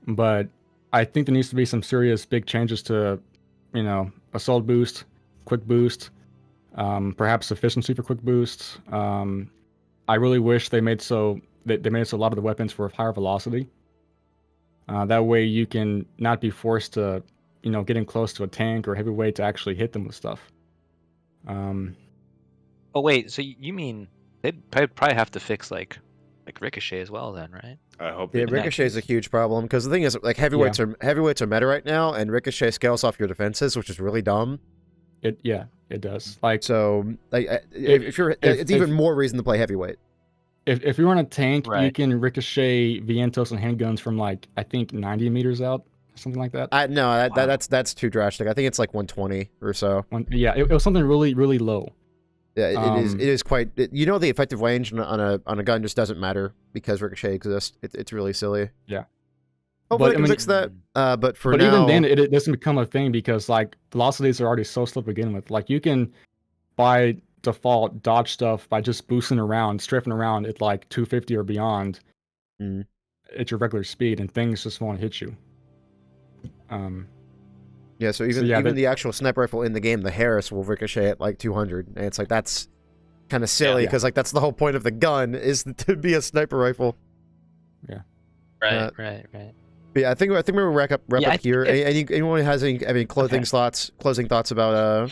but I think there needs to be some serious big changes to, assault boost, quick boost, perhaps efficiency for quick boost. I really wish they made so a lot of the weapons were of higher velocity. That way you can not be forced to, getting close to a tank or heavyweight to actually hit them with stuff. Oh wait, so you mean they'd probably have to fix like Ricochet as well then, right? I hope. Yeah, Ricochet is a huge problem because the thing is, like, heavyweights are meta right now, and Ricochet scales off your defenses, which is really dumb. It does. Like, so, like, it's even more reason to play heavyweight. If you're on a tank, you can ricochet Vientos and handguns from like I think 90 meters out, something like that. That's too drastic. I think it's like 120 or so. It was something really really low. Yeah, it is quite. The effective range on a gun just doesn't matter because Ricochet exists. It's really silly. Yeah. Hopefully, I can fix that. But now, even then, it doesn't become a thing because like velocities are already so slow to begin with. Like you can, by default, dodge stuff by just boosting around, strafing around at like 250 or beyond at your regular speed, and things just won't hit you. Yeah, so even the actual sniper rifle in the game, the Harris, will ricochet at like 200, and it's like that's kind of silly because like that's the whole point of the gun is to be a sniper rifle. Yeah. Right. But yeah, I think we're gonna wrap up here. Anyone has any closing thoughts about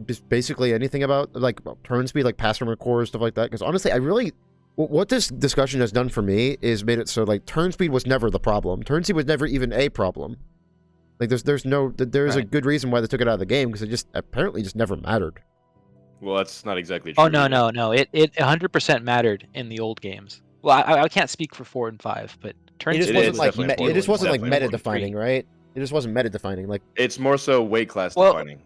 just basically anything about like turn speed, like pass armor core, stuff like that? Because honestly, what this discussion has done for me is made it so like turn speed was never the problem. Turn speed was never even a problem. Like there's a good reason why they took it out of the game because it just apparently just never mattered. Well, that's not exactly true. Oh no! It 100% mattered in the old games. Well, I can't speak for 4 and 5, but turn speed it just wasn't like meta defining, right? It just wasn't meta defining. Like it's more so weight class defining.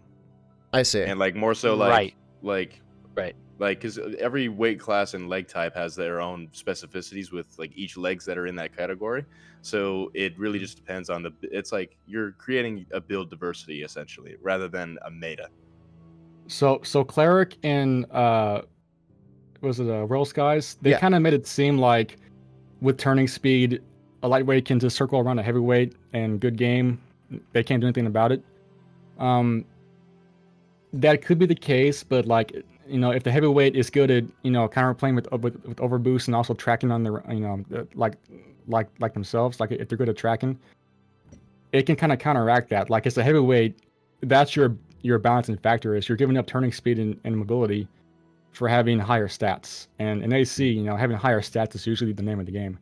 I see. And like more so like right. Like because every weight class and leg type has their own specificities with like each legs that are in that category. So it really just depends on it's like you're creating a build diversity essentially rather than a meta. So cleric and was it Royal Skies? They kind of made it seem like with turning speed, a lightweight can just circle around a heavyweight and good game. They can't do anything about it. That could be the case, but like if the heavyweight is good at counterplaying with overboost and also tracking on the like themselves, like if they're good at tracking, it can kind of counteract that. Like as a heavyweight, that's your balancing factor is you're giving up turning speed and mobility for having higher stats. And in AC, having higher stats is usually the name of the game.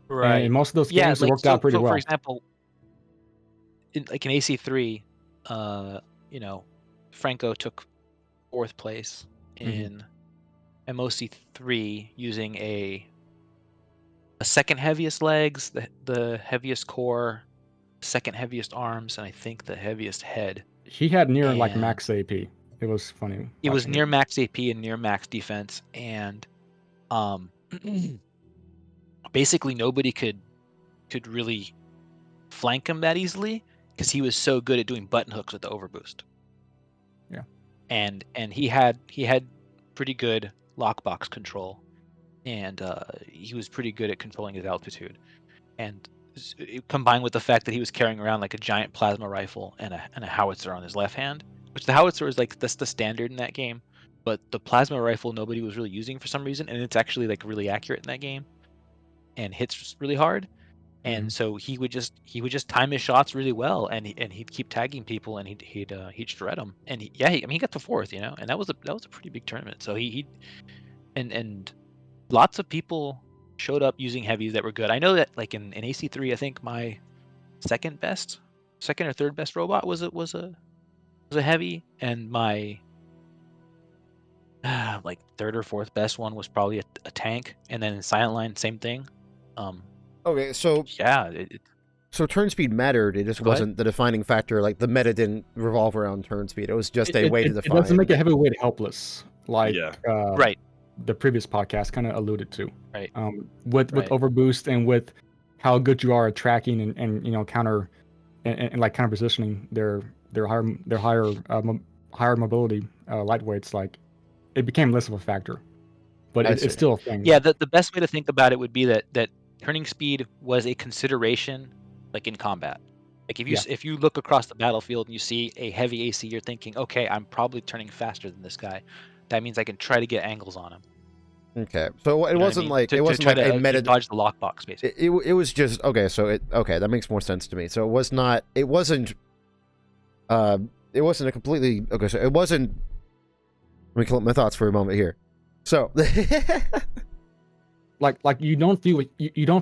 Right. And most of those games worked out pretty well. For example, in AC3, Franco took 4th place in MOC3 using a second heaviest legs, the heaviest core, second heaviest arms, and I think the heaviest head. He had near like max AP. It was funny. It was watching near max AP and near max defense, and basically nobody could really flank him that easily because he was so good at doing button hooks with the overboost. Yeah. And he had pretty good lockbox control, and he was pretty good at controlling his altitude. And combined with the fact that he was carrying around like a giant plasma rifle and a howitzer on his left hand, which the howitzer is like that's the standard in that game, but the plasma rifle nobody was really using for some reason, and it's actually like really accurate in that game and hits really hard. And so he would just time his shots really well, and he'd keep tagging people, and he'd shred them. And I mean, he got to fourth, and that was a pretty big tournament. So he and lots of people showed up using heavies that were good. I know that like in AC3, I think my second or third best robot was a heavy, and my like third or fourth best one was probably a tank, and then in Silent Line, same thing. Okay, so Yeah, so turn speed mattered. It just Go ahead. wasn't the defining factor. Like the meta didn't revolve around turn speed. It was just a way to It define. doesn't make a heavyweight helpless, like Yeah. Right. the previous podcast kind of alluded to. Right. With Right. overboost and with how good you are at tracking and counter and like counter positioning their higher mobility lightweights, like it became less of a factor, but I see. it's still a thing. Yeah, the best way to think about it would be that turning speed was a consideration, like in combat. Like if you look across the battlefield and you see a heavy AC, you're thinking, okay, I'm probably turning faster than this guy. That means I can try to get angles on him. Okay, so it You know what I wasn't mean? like to it wasn't try like to a meta. dodge the lockbox, basically. It was just okay. So that makes more sense to me. So it wasn't a completely okay. So it wasn't. Let me collect my thoughts for a moment here. So like you don't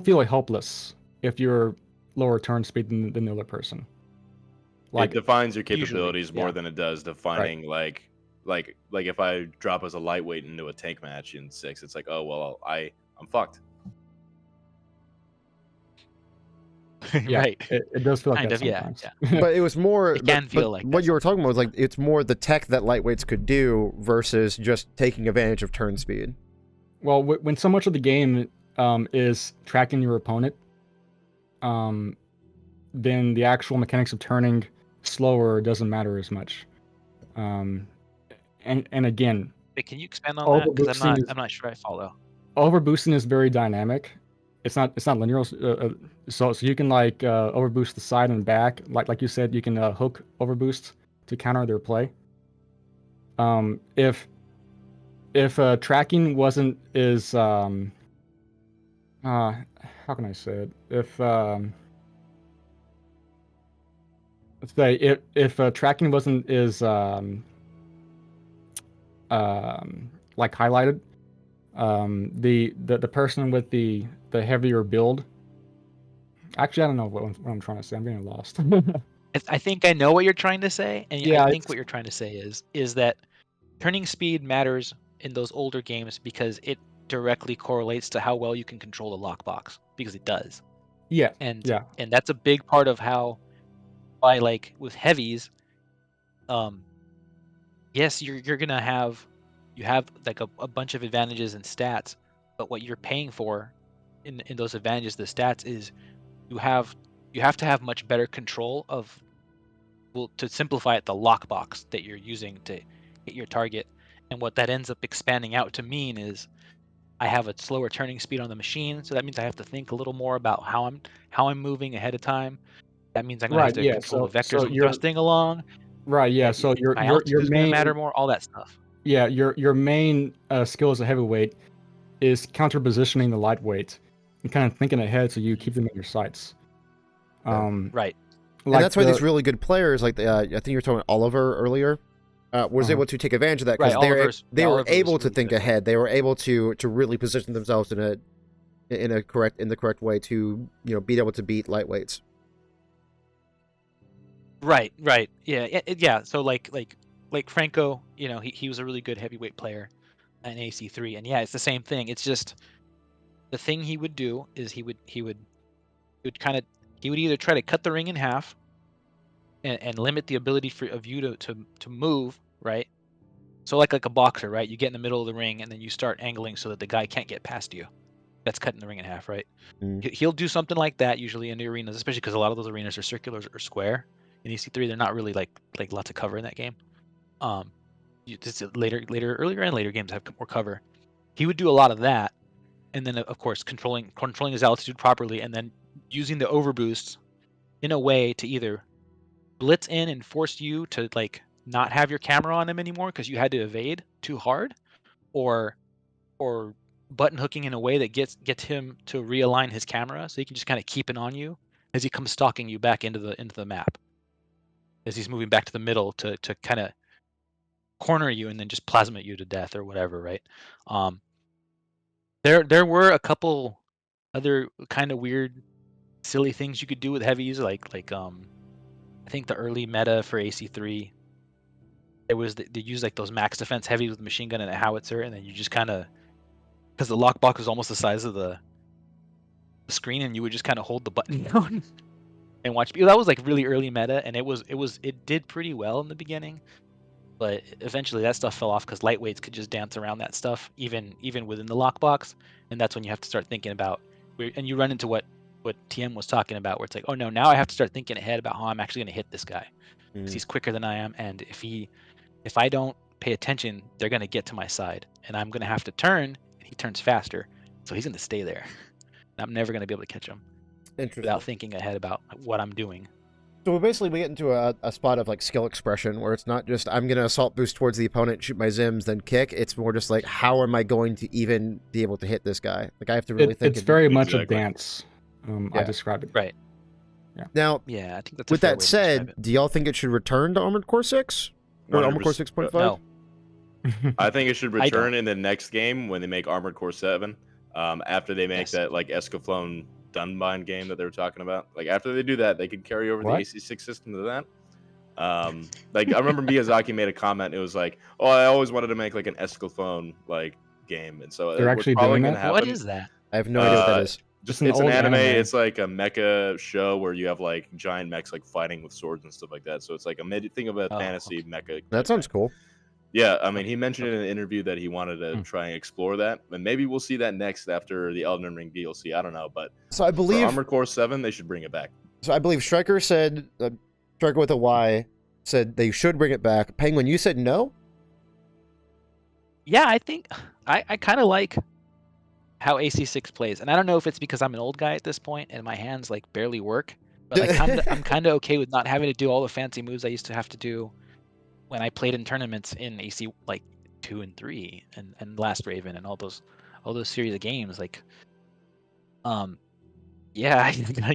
feel helpless if you're lower turn speed than the other person. It defines your usually, capabilities more yeah. than it does defining like if I drop as a lightweight into a tank match in 6, it's like, oh well, I'm fucked. Yeah, Right. it does feel like Kind that of, sometimes. yeah. but it was more. It can feel like what that you were talking about was like it's more the tech that lightweights could do versus just taking advantage of turn speed. Well, when so much of the game is tracking your opponent, then the actual mechanics of turning slower doesn't matter as much. And again, Wait, can you expand on that? Because overboosting I'm not sure I follow. overboosting is very dynamic. It's not linear. So you can like overboost the side and back. Like you said, you can hook overboost to counter their play. If tracking wasn't as how can I say it? If let's say if tracking wasn't as like highlighted, the person with the heavier build. Actually, I don't know what I'm trying to say. I'm getting lost. I think I know what you're trying to say, and Yeah, I think what you're trying to say is that turning speed matters in those older games because it directly correlates to how well you can control the lockbox, because it does. Yeah. And Yeah. and that's a big part of why like with heavies, yes, you're gonna have like a bunch of advantages in stats, but what you're paying for in those advantages, the stats, is you have to have much better control of, well, to simplify it, the lockbox that you're using to hit your target. And what that ends up expanding out to mean is I have a slower turning speed on the machine, so that means I have to think a little more about how I'm moving ahead of time. That means I'm gonna have Right. to Yeah. control the So vectors I'm you're thrusting along. right. Yeah. And So my your altitude is gonna main matter more. All that stuff. yeah your main skill as a heavyweight is counter positioning the lightweight and kind of thinking ahead so you keep them in your sights. Right. And that's why these really good players, like I think you were talking about Oliver earlier, was able to take advantage of that because they were able to think ahead. They were able to really position themselves in the correct way to be able to beat lightweights. Right. Yeah. So like Franco, he was a really good heavyweight player in AC3, and yeah, it's the same thing. It's just the thing he would do is he would either try to cut the ring in half and limit the ability of you to move, right? So like a boxer, right? You get in the middle of the ring and then you start angling so that the guy can't get past you. That's cutting the ring in half, right? He'll do something like that usually in the arenas, especially because a lot of those arenas are circular or square. In EC3, they're not really like lots of cover in that game. Just earlier and later games have more cover. He would do a lot of that, and then of course controlling his altitude properly, and then using the overboost in a way to either blitz in and force you to like not have your camera on him anymore because you had to evade too hard, or button hooking in a way that gets him to realign his camera so he can just kind of keep it on you as he comes stalking you back into the map, as he's moving back to the middle to kind of corner you and then just plasma you to death or whatever, right? There were a couple other kind of weird, silly things you could do with heavies, like I think the early meta for AC3, they used like those max defense heavies with a machine gun and a howitzer, and then you just kind of, because the lockbox was almost the size of the screen, and you would just kind of hold the button down and watch. That was like really early meta, and it did pretty well in the beginning, but eventually that stuff fell off because lightweights could just dance around that stuff even within the lockbox, and that's when you have to start thinking about, and you run into what TM was talking about, where it's like, oh no, now I have to start thinking ahead about how I'm actually going to hit this guy, because he's quicker than I am, and if I don't pay attention, they're going to get to my side, and I'm going to have to turn, and he turns faster, so he's going to stay there. I'm never going to be able to catch him without thinking ahead about what I'm doing. So basically we get into a spot of like skill expression where it's not just I'm going to assault boost towards the opponent, shoot my zims, then kick. It's more just like, how am I going to even be able to hit this guy? Like I have to really think. It's very much a dance. I describe it. Right. Yeah. Now, yeah, I think that's with that said, do y'all think it should return to Armored Core 6? Or Armored Core 6.5? No. I think it should return in the next game when they make Armored Core 7. After they make that like Escaflowne Dunbind game that they were talking about. Like after they do that, they could carry over the AC6 system to that. Like I remember Miyazaki made a comment. It was like, "Oh, I always wanted to make like an Escaflowne like game," and so they're actually doing that. What is that? I have no idea what that is. It's an anime. It's like a mecha show where you have like giant mechs like fighting with swords and stuff like that. So it's like think of a fantasy mecha. That sounds cool. Yeah, I mean, he mentioned in an interview that he wanted to try and explore that, and maybe we'll see that next after the Elden Ring DLC. I don't know, but so I believe for Armored Core 7, they should bring it back. So I believe Striker said, Striker with a Y said they should bring it back. Penguin, you said no? Yeah, I think I kind of like how AC6 plays, and I don't know if it's because I'm an old guy at this point and my hands like barely work, but like, I'm kind of okay with not having to do all the fancy moves I used to have to do when I played in tournaments in AC like 2 and 3 and Last Raven and all those series of games. Like, yeah,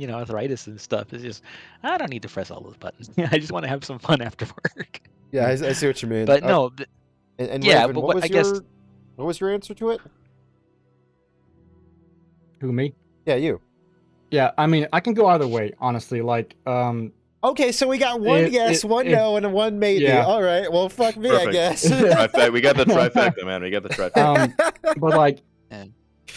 arthritis and stuff. It's just, I don't need to press all those buttons. I just want to have some fun after work. Yeah, I see what you mean. But no, and yeah, Raven, but what was your answer to it? Who, me? Yeah, you. Yeah, I mean, I can go either way, honestly. Like, okay, so we got one yes, one no, and one maybe. Yeah. All right, well, fuck me, Perfect. I guess. We got the trifecta, man. We got the trifecta. But like,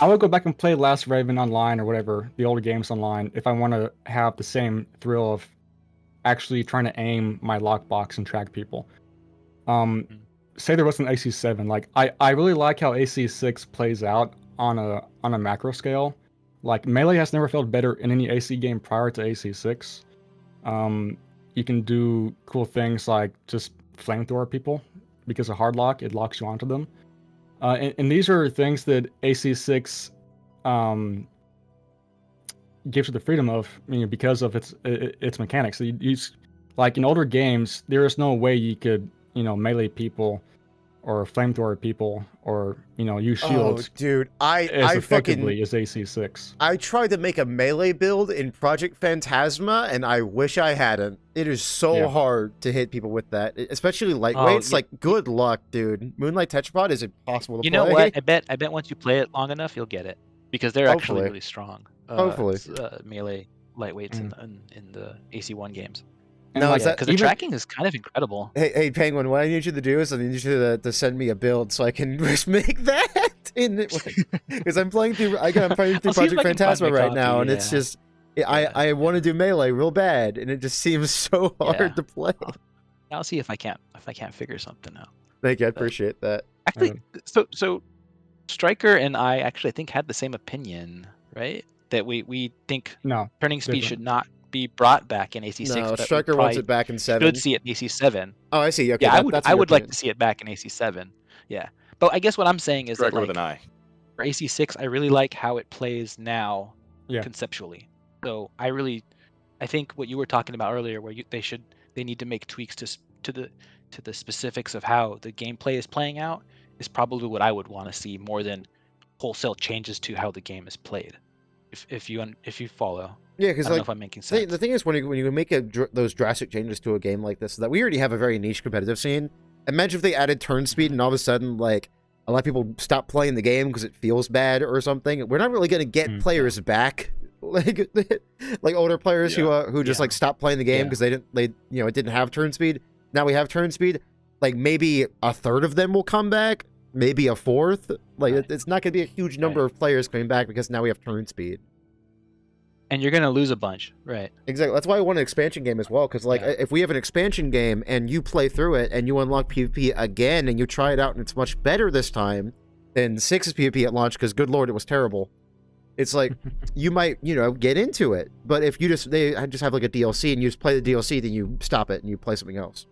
I would go back and play Last Raven online or whatever, the older games online, if I want to have the same thrill of actually trying to aim my lockbox and track people. Say there was an AC7. Like, I really like how AC6 plays out on a macro scale. Like, Melee has never felt better in any AC game prior to AC6. You can do cool things like just flamethrower people because of hard lock. It locks you onto them. And these are things that AC6 gives you the freedom of, because of its mechanics. So like in older games, there is no way you could, melee people or flamethrower people or, use shields. Oh, dude, as effectively as AC6. I tried to make a melee build in Project Phantasma, and I wish I hadn't. It is so hard to hit people with that, especially lightweights. Like, good luck, dude. Moonlight Tetrapod is impossible to play. You know what? I bet once you play it long enough, you'll get it, because they're actually really strong. Hopefully, melee lightweights in the AC1 games. No, because the tracking is kind of incredible. Hey, Penguin, what I need you to do is I need you to send me a build so I can just make that because I'm playing through Project Phantasma right now, and it's just I want to do melee real bad, and it just seems so hard to play. I'll see if I can't figure something out. Thank you. I appreciate that. Actually, so Stryker and I actually I think had the same opinion, right? That we think No, turning speed different. should not be brought back in AC6. No, but we Striker wants probably it back in 7. should see it in AC7. Oh, I see. Okay, Yeah, that's a I good would like point. to see it back in AC7. Yeah, but I guess what I'm saying is Striker that with an like eye. for AC6, I really like how it plays now, Yeah. conceptually. So I think what you were talking about earlier, where they need to make tweaks to the specifics of how the gameplay is playing out, is probably what I would want to see more than wholesale changes to how the game is played. If you follow. Yeah, I because don't know like if I'm making sense. the thing is when you make those drastic changes to a game like this, that we already have a very niche competitive scene. Imagine if they added turn speed and all of a sudden like a lot of people stop playing the game because it feels bad or something. We're not really going to get players back, like older players who just like stopped playing the game because it didn't have turn speed. Now we have turn speed. Like maybe a third of them will come back, maybe a fourth. Like it's not going to be a huge number of players coming back because now we have turn speed. And you're gonna lose a bunch, right? Exactly. That's why I want an expansion game as well. Because like, if we have an expansion game and you play through it and you unlock PvP again and you try it out and it's much better this time than 6's PvP at launch, because good lord, it was terrible. It's like you might get into it, but if they just have like a DLC and you just play the DLC, then you stop it and you play something else.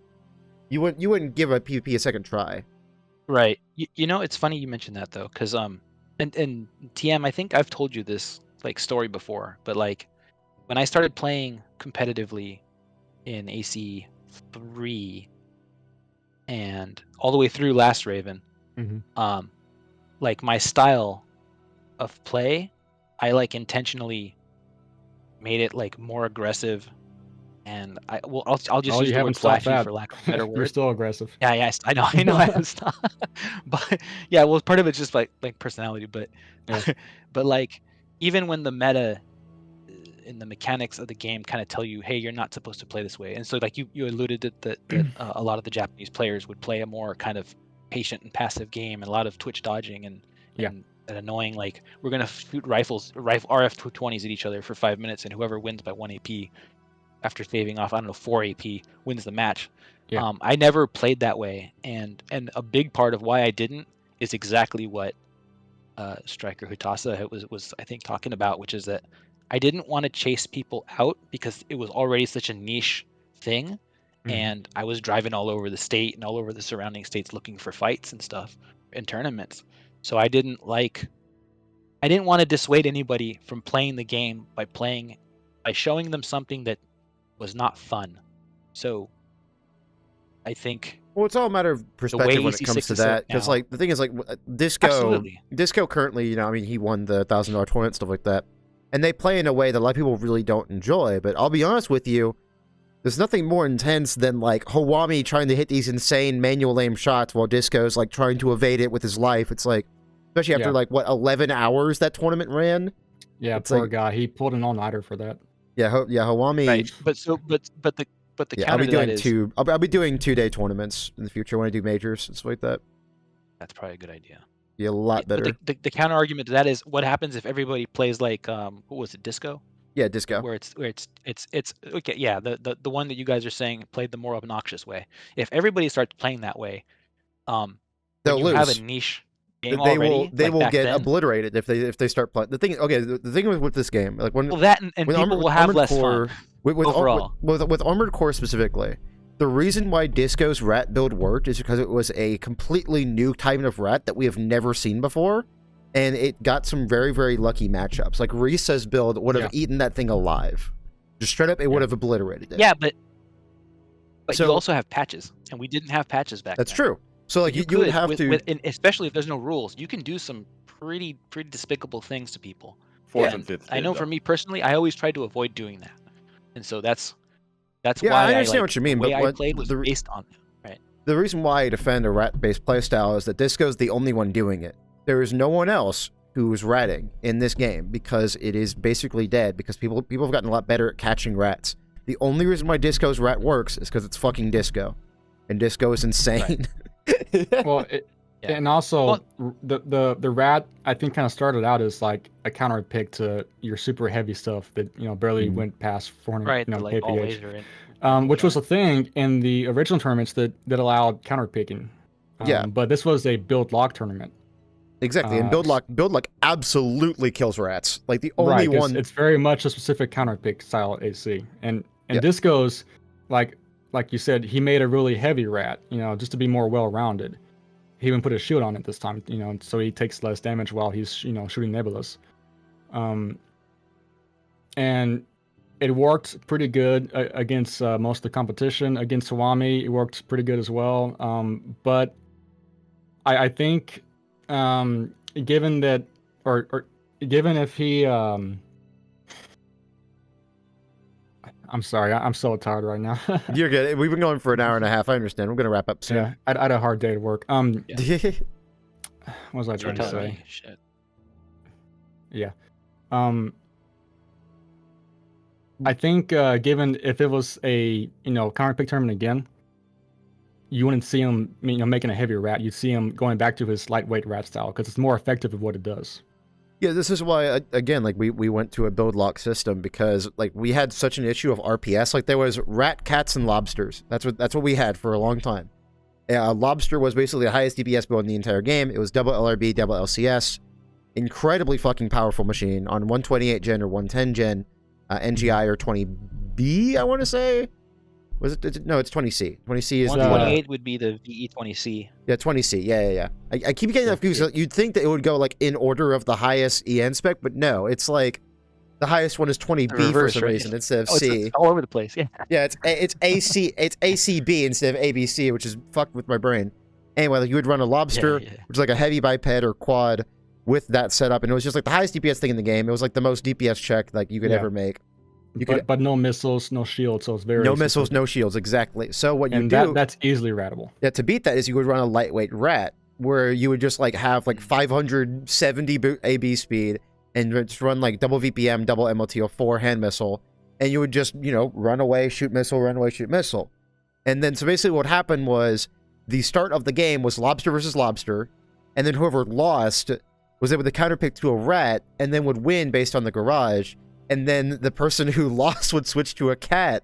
You wouldn't give a PvP a second try. Right. It's funny you mentioned that though, because and TM, I think I've told you this like story before, but like when I started playing competitively in AC3 and all the way through Last Raven, like my style of play, I like intentionally made it like more aggressive, and I'll just use the word flashy for lack of a better word. You're still aggressive. Yeah, I know I haven't stopped. But yeah, well, part of it's just like personality, but but like even when the meta and the mechanics of the game kind of tell you, hey, you're not supposed to play this way, and so like you alluded that a lot of the Japanese players would play a more kind of patient and passive game, and a lot of twitch dodging and that annoying, like we're gonna shoot RF-20s at each other for 5 minutes, and whoever wins by 1 AP after saving off 4 AP wins the match. I never played that way, and a big part of why I didn't is exactly what Striker Hutassa was I think talking about, which is that I didn't want to chase people out because it was already such a niche thing, and I was driving all over the state and all over the surrounding states looking for fights and stuff in tournaments. So I didn't want to dissuade anybody from playing the game by showing them something that was not fun. So I think it's all a matter of perspective when it comes to that, because like the thing is like Disco currently, he won the $1,000 tournament, stuff like that, and they play in a way that a lot of people really don't enjoy. But I'll be honest with you, there's nothing more intense than like Hawami trying to hit these insane manual aim shots while Disco's like trying to evade it with his life. It's like, especially after 11 hours that tournament ran. Yeah, it's poor guy. He pulled an all-nighter for that. Yeah, Hawami. Right, but the counter to that is I'll be doing 2-day tournaments in the future when I do majors and stuff like that. That's probably a good idea. Be a lot better. But the counter argument to that is, what happens if everybody plays like what was it, Disco? Yeah, Disco. Where it's okay. Yeah, the one that you guys are saying played the more obnoxious way. If everybody starts playing that way, they'll lose. Have a niche game they already. They will get obliterated if they start playing. The thing with this game, like when people will have less fun overall. With Armored Core specifically, the reason why Disco's rat build worked is because it was a completely new type of rat that we have never seen before, and it got some very, very lucky matchups. Like Risa's build would have eaten that thing alive. Just straight up, it would have obliterated it. Yeah, but you also have patches, and we didn't have patches back then. That's true. So like you would have to, especially if there's no rules, you can do some pretty despicable things to people. Fourth and fifth. I know for me personally, I always tried to avoid doing that, and so that's why I understand what you mean. The way but I played was based on that, right? The reason why I defend a rat-based playstyle is that Disco's the only one doing it. There is no one else who's ratting in this game because it is basically dead, because people have gotten a lot better at catching rats. The only reason why Disco's rat works is because it's fucking Disco, and Disco is insane. Right. And also the rat, I think, kind of started out as like a counter pick to your super heavy stuff that barely went past 400 kph, which was a thing in the original tournaments that allowed counter picking. Yeah. But this was a build lock tournament. Exactly, and build lock absolutely kills rats. Like the only right, one. it's very much a specific counterpick style AC, and Yeah. Disco's like you said, he made a really heavy rat, just to be more well-rounded. He even put a shield on it this time, so he takes less damage while he's shooting Nebulas. And it worked pretty good against most of the competition. Against Swami, it worked pretty good as well. But I think, given that, or given if he, I'm sorry, I'm so tired right now. You're good. We've been going for an hour and a half. I understand. We're gonna wrap up soon. Yeah, I had a hard day at work. What was I You were trying to telling say? me. Shit. Yeah. I think given if it was a counter pick tournament again, you wouldn't see him making a heavy rat. You'd see him going back to his lightweight rat style because it's more effective at what it does. Yeah, this is why again, like we went to a build lock system because like we had such an issue of RPS. Like there was rat, cats, and lobsters. That's what we had for a long time. Lobster was basically the highest DPS build in the entire game. It was double LRB, double LCS, incredibly fucking powerful machine on 128 gen or 110 gen, NGI or 20B. I want to say. Was it? No, it's 20C. 20C is 128 would be the VE20C. Yeah, 20C. Yeah. I keep getting that confused. You'd think that it would go like in order of the highest EN spec, but no, it's like the highest one is 20B for some reason instead of C. It's all over the place. Yeah. Yeah, it's AC. It's ACB instead of ABC, which is fucked with my brain. Anyway, like you would run a lobster, which is like a heavy biped or quad with that setup, and it was just like the highest DPS thing in the game. It was like the most DPS check like you could ever make. But no missiles, no shields, so it's very no missiles, no shields, exactly. So what you do that's easily ratable. Yeah, to beat that is you would run a lightweight rat where you would just like have like 570 AB speed and just run like double VPM, double MLTO4 hand missile, and you would just run away, shoot missile, run away, shoot missile, and then so basically what happened was the start of the game was lobster versus lobster, and then whoever lost was able to counterpick to a rat and then would win based on the garage. And then the person who lost would switch to a cat,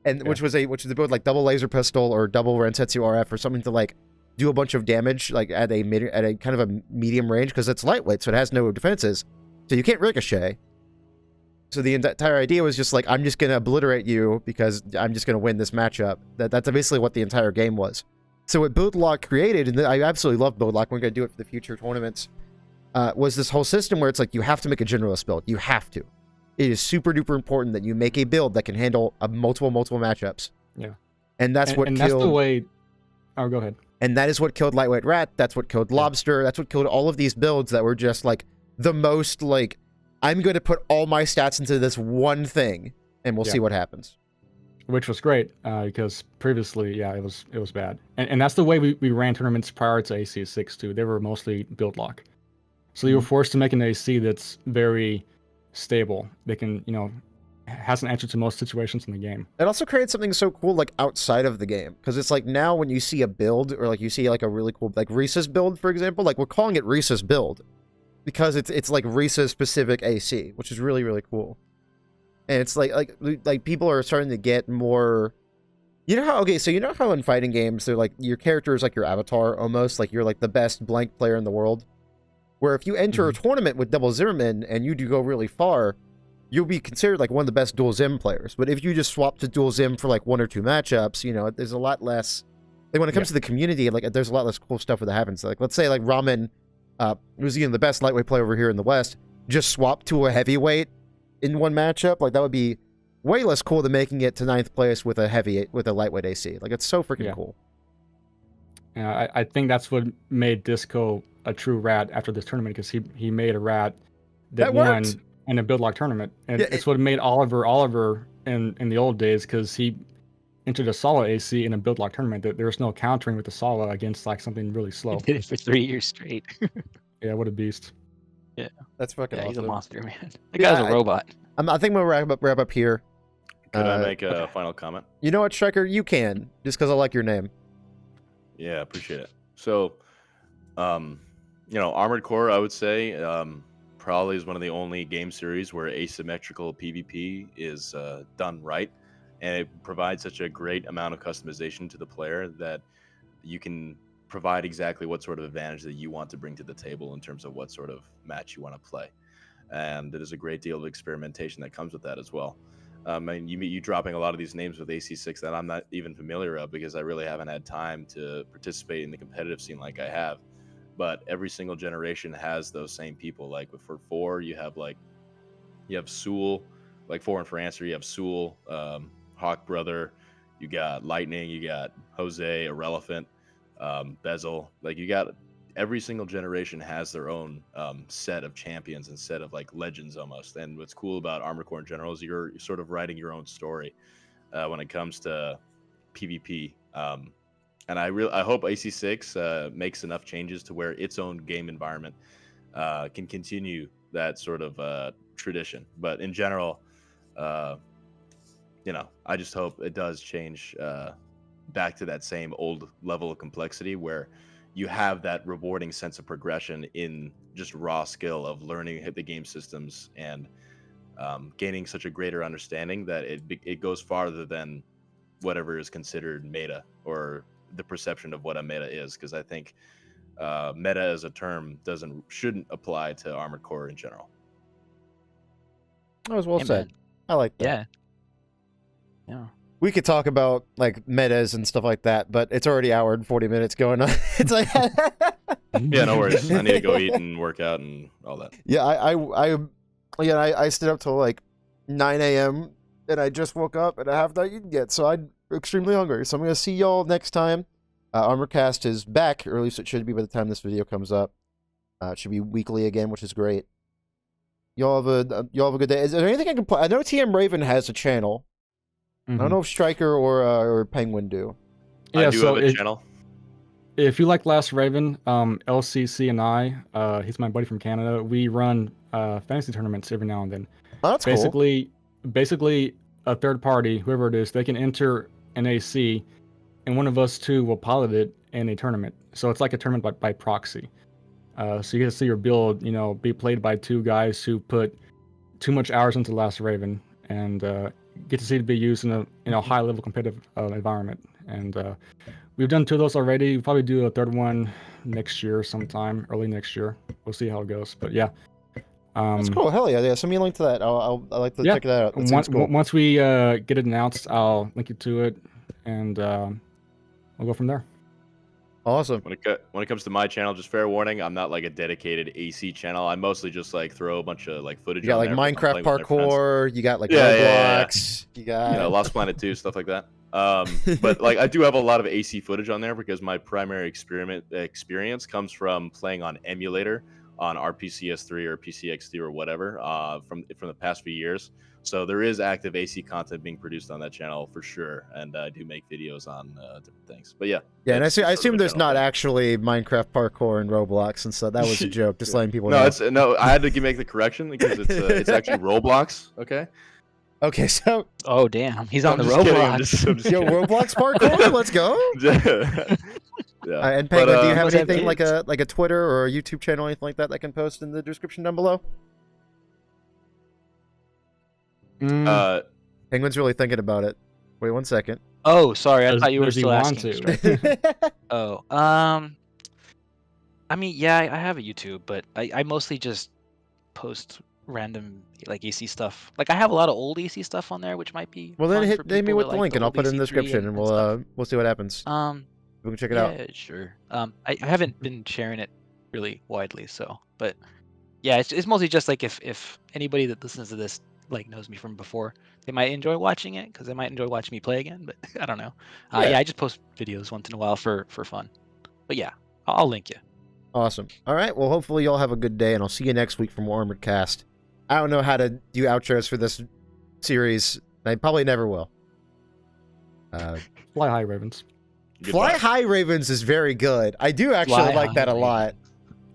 and which was the build like double laser pistol or double Rensetsu RF or something to like do a bunch of damage like at a kind of a medium range because it's lightweight, so it has no defenses, so you can't ricochet. So the entire idea was just like I'm just gonna obliterate you because I'm just gonna win this matchup. That's basically what the entire game was. So what Build Lock created, and I absolutely love Build Lock. We're gonna do it for the future tournaments. Was this whole system where it's like you have to make a generalist build. You have to. It is super duper important that you make a build that can handle multiple matchups. Yeah. And that's what killed... that's the way... Oh, go ahead. And that is what killed Lightweight Rat. That's what killed Lobster. That's what killed all of these builds that were just like the most like, I'm going to put all my stats into this one thing and we'll see what happens. Which was great because previously, it was bad. And that's the way we ran tournaments prior to AC6 too. They were mostly build lock. So you were forced to make an AC that's very stable. They can, has an answer to most situations in the game. It also creates something so cool like outside of the game, because it's like now when you see a build or like you see like a really cool like Reese's build, for example, like we're calling it Reese's build because it's like Reese's specific AC, which is really, really cool. And it's like people are starting to get more, so you know how in fighting games they're like your character is like your avatar almost, like you're like the best blank player in the world. Where if you enter a tournament with double Zimmerman and you do go really far, you'll be considered like one of the best dual Zim players. But if you just swap to dual Zim for like one or two matchups, there's a lot less. Like when it comes to the community, like there's a lot less cool stuff that happens. Like let's say like Ramen, who's the best lightweight player over here in the West, just swap to a heavyweight in one matchup. Like that would be way less cool than making it to 9th place with a lightweight AC. Like it's so freaking cool. Yeah, I think that's what made Disco a true rat after this tournament because he made a rat that won in a build lock tournament, and it's what made Oliver in the old days because he entered a solo AC in a build lock tournament. That there was no countering with the solo against like something really slow. He did it for 3 years straight. Yeah, what a beast. Yeah, that's fucking awesome. He's a monster, man. That guy's a robot. I think we'll wrap up here. Could I make a final comment? You know what, Striker? You can, just because I like your name. Yeah, appreciate it. So, Armored Core, I would say, probably is one of the only game series where asymmetrical PvP is done right, and it provides such a great amount of customization to the player that you can provide exactly what sort of advantage that you want to bring to the table in terms of what sort of match you want to play. And there's a great deal of experimentation that comes with that as well. And you dropping a lot of these names with AC6 that I'm not even familiar of because I really haven't had time to participate in the competitive scene like I have. But every single generation has those same people. Like for 4, you have Sewell, like 4 in France, you have Sewell, Hawk Brother, you got Lightning, you got Jose, Irrelevant, Bezel. Like you got every single generation has their own set of champions and set of like legends almost. And what's cool about Armored Core in general is you're sort of writing your own story when it comes to PvP. And I hope AC6 makes enough changes to where its own game environment can continue that sort of tradition. But in general, I just hope it does change back to that same old level of complexity where you have that rewarding sense of progression in just raw skill of learning the game systems and gaining such a greater understanding that it goes farther than whatever is considered meta or the perception of what a meta is. Because I think meta as a term shouldn't apply to Armored Core in general. That was well said. Amen. I like that. Yeah. We could talk about like metas and stuff like that, but it's already hour and 40 minutes going on. It's like Yeah, no worries. I need to go eat and work out and all that. Yeah, I stayed up till like 9 a.m. and I just woke up and I have not eaten yet, so I'm extremely hungry. So I'm gonna see y'all next time. ARMOREDCAST is back, or at least it should be by the time this video comes up. It should be weekly again, which is great. Y'all have a good day. Is there anything I can play? I know TM Raven has a channel. I don't know if Striker or Penguin do. Yeah, I do have a channel. If you like Last Raven, LCC and I, he's my buddy from Canada. We run fantasy tournaments every now and then. Oh, that's cool. Basically, a third party, whoever it is, they can enter an AC, and one of us two will pilot it in a tournament. So it's like a tournament by proxy. So you get to see your build, be played by 2 guys who put too much hours into Last Raven, and get to see it be used in a high level competitive environment. And we've done 2 of those already. We'll probably do a 3rd one next year sometime, early next year. We'll see how it goes. But yeah. That's cool. Hell yeah. Send me a link to that. I'd like to check that out. That seems cool. Once we get it announced, I'll link you to it, and we'll go from there. Awesome. When it comes to my channel, just fair warning, I'm not like a dedicated AC channel. I mostly just like throw a bunch of like footage. You got like Minecraft parkour. You got like Roblox. You got Lost Planet 2, stuff like that. But like I do have a lot of AC footage on there because my primary experience comes from playing on emulator on RPCS3 or PCX3 or whatever from the past few years. So there is active AC content being produced on that channel for sure, and I do make videos on different things. But yeah. Yeah, and I assume there's not actually Minecraft parkour and Roblox, and so that was a joke. Just letting people know. No, I had to make the correction because it's actually Roblox. Okay. Okay, so. Oh damn, he's on the Roblox. Yo, Roblox parkour, let's go. Yeah. And Penguin, do you have anything like a Twitter or a YouTube channel, or anything like that can post in the description down below? Penguin's really thinking about it. Wait 1 second. Oh, sorry, I thought you were still asking. Oh, I mean, yeah, I have a YouTube, but I mostly just post random like AC stuff. Like I have a lot of old AC stuff on there, which might be. Well, then hit me with the link, and I'll put it in the description, and we'll see what happens. We can check it out. Yeah, sure. I haven't been sharing it really widely, so but yeah, it's mostly just like if anybody that listens to this like knows me from before, they might enjoy watching it because they might enjoy watching me play again. But I don't know. Yeah, I just post videos once in a while for fun. But yeah, I'll link you. Awesome. All right. Well, hopefully y'all have a good day, and I'll see you next week from ARMOREDCAST. I don't know how to do outros for this series. I probably never will. Fly high, Ravens. Fly high, Ravens is very good. I do actually like that a lot.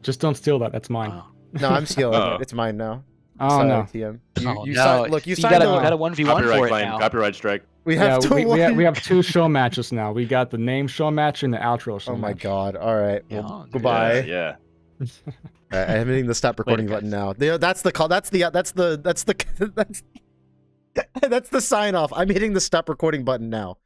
Just don't steal that. That's mine. Oh. No, I'm stealing it. It's mine now. Oh, no. TM. You signed got a 1v1 for it now. Copyright strike. We have we have 2 show matches now. We got the name show match and the outro show match. Oh my god. All right. Well, goodbye. Yeah. I'm hitting the stop recording button now. That's the call. That's the sign off. I'm hitting the stop recording button now.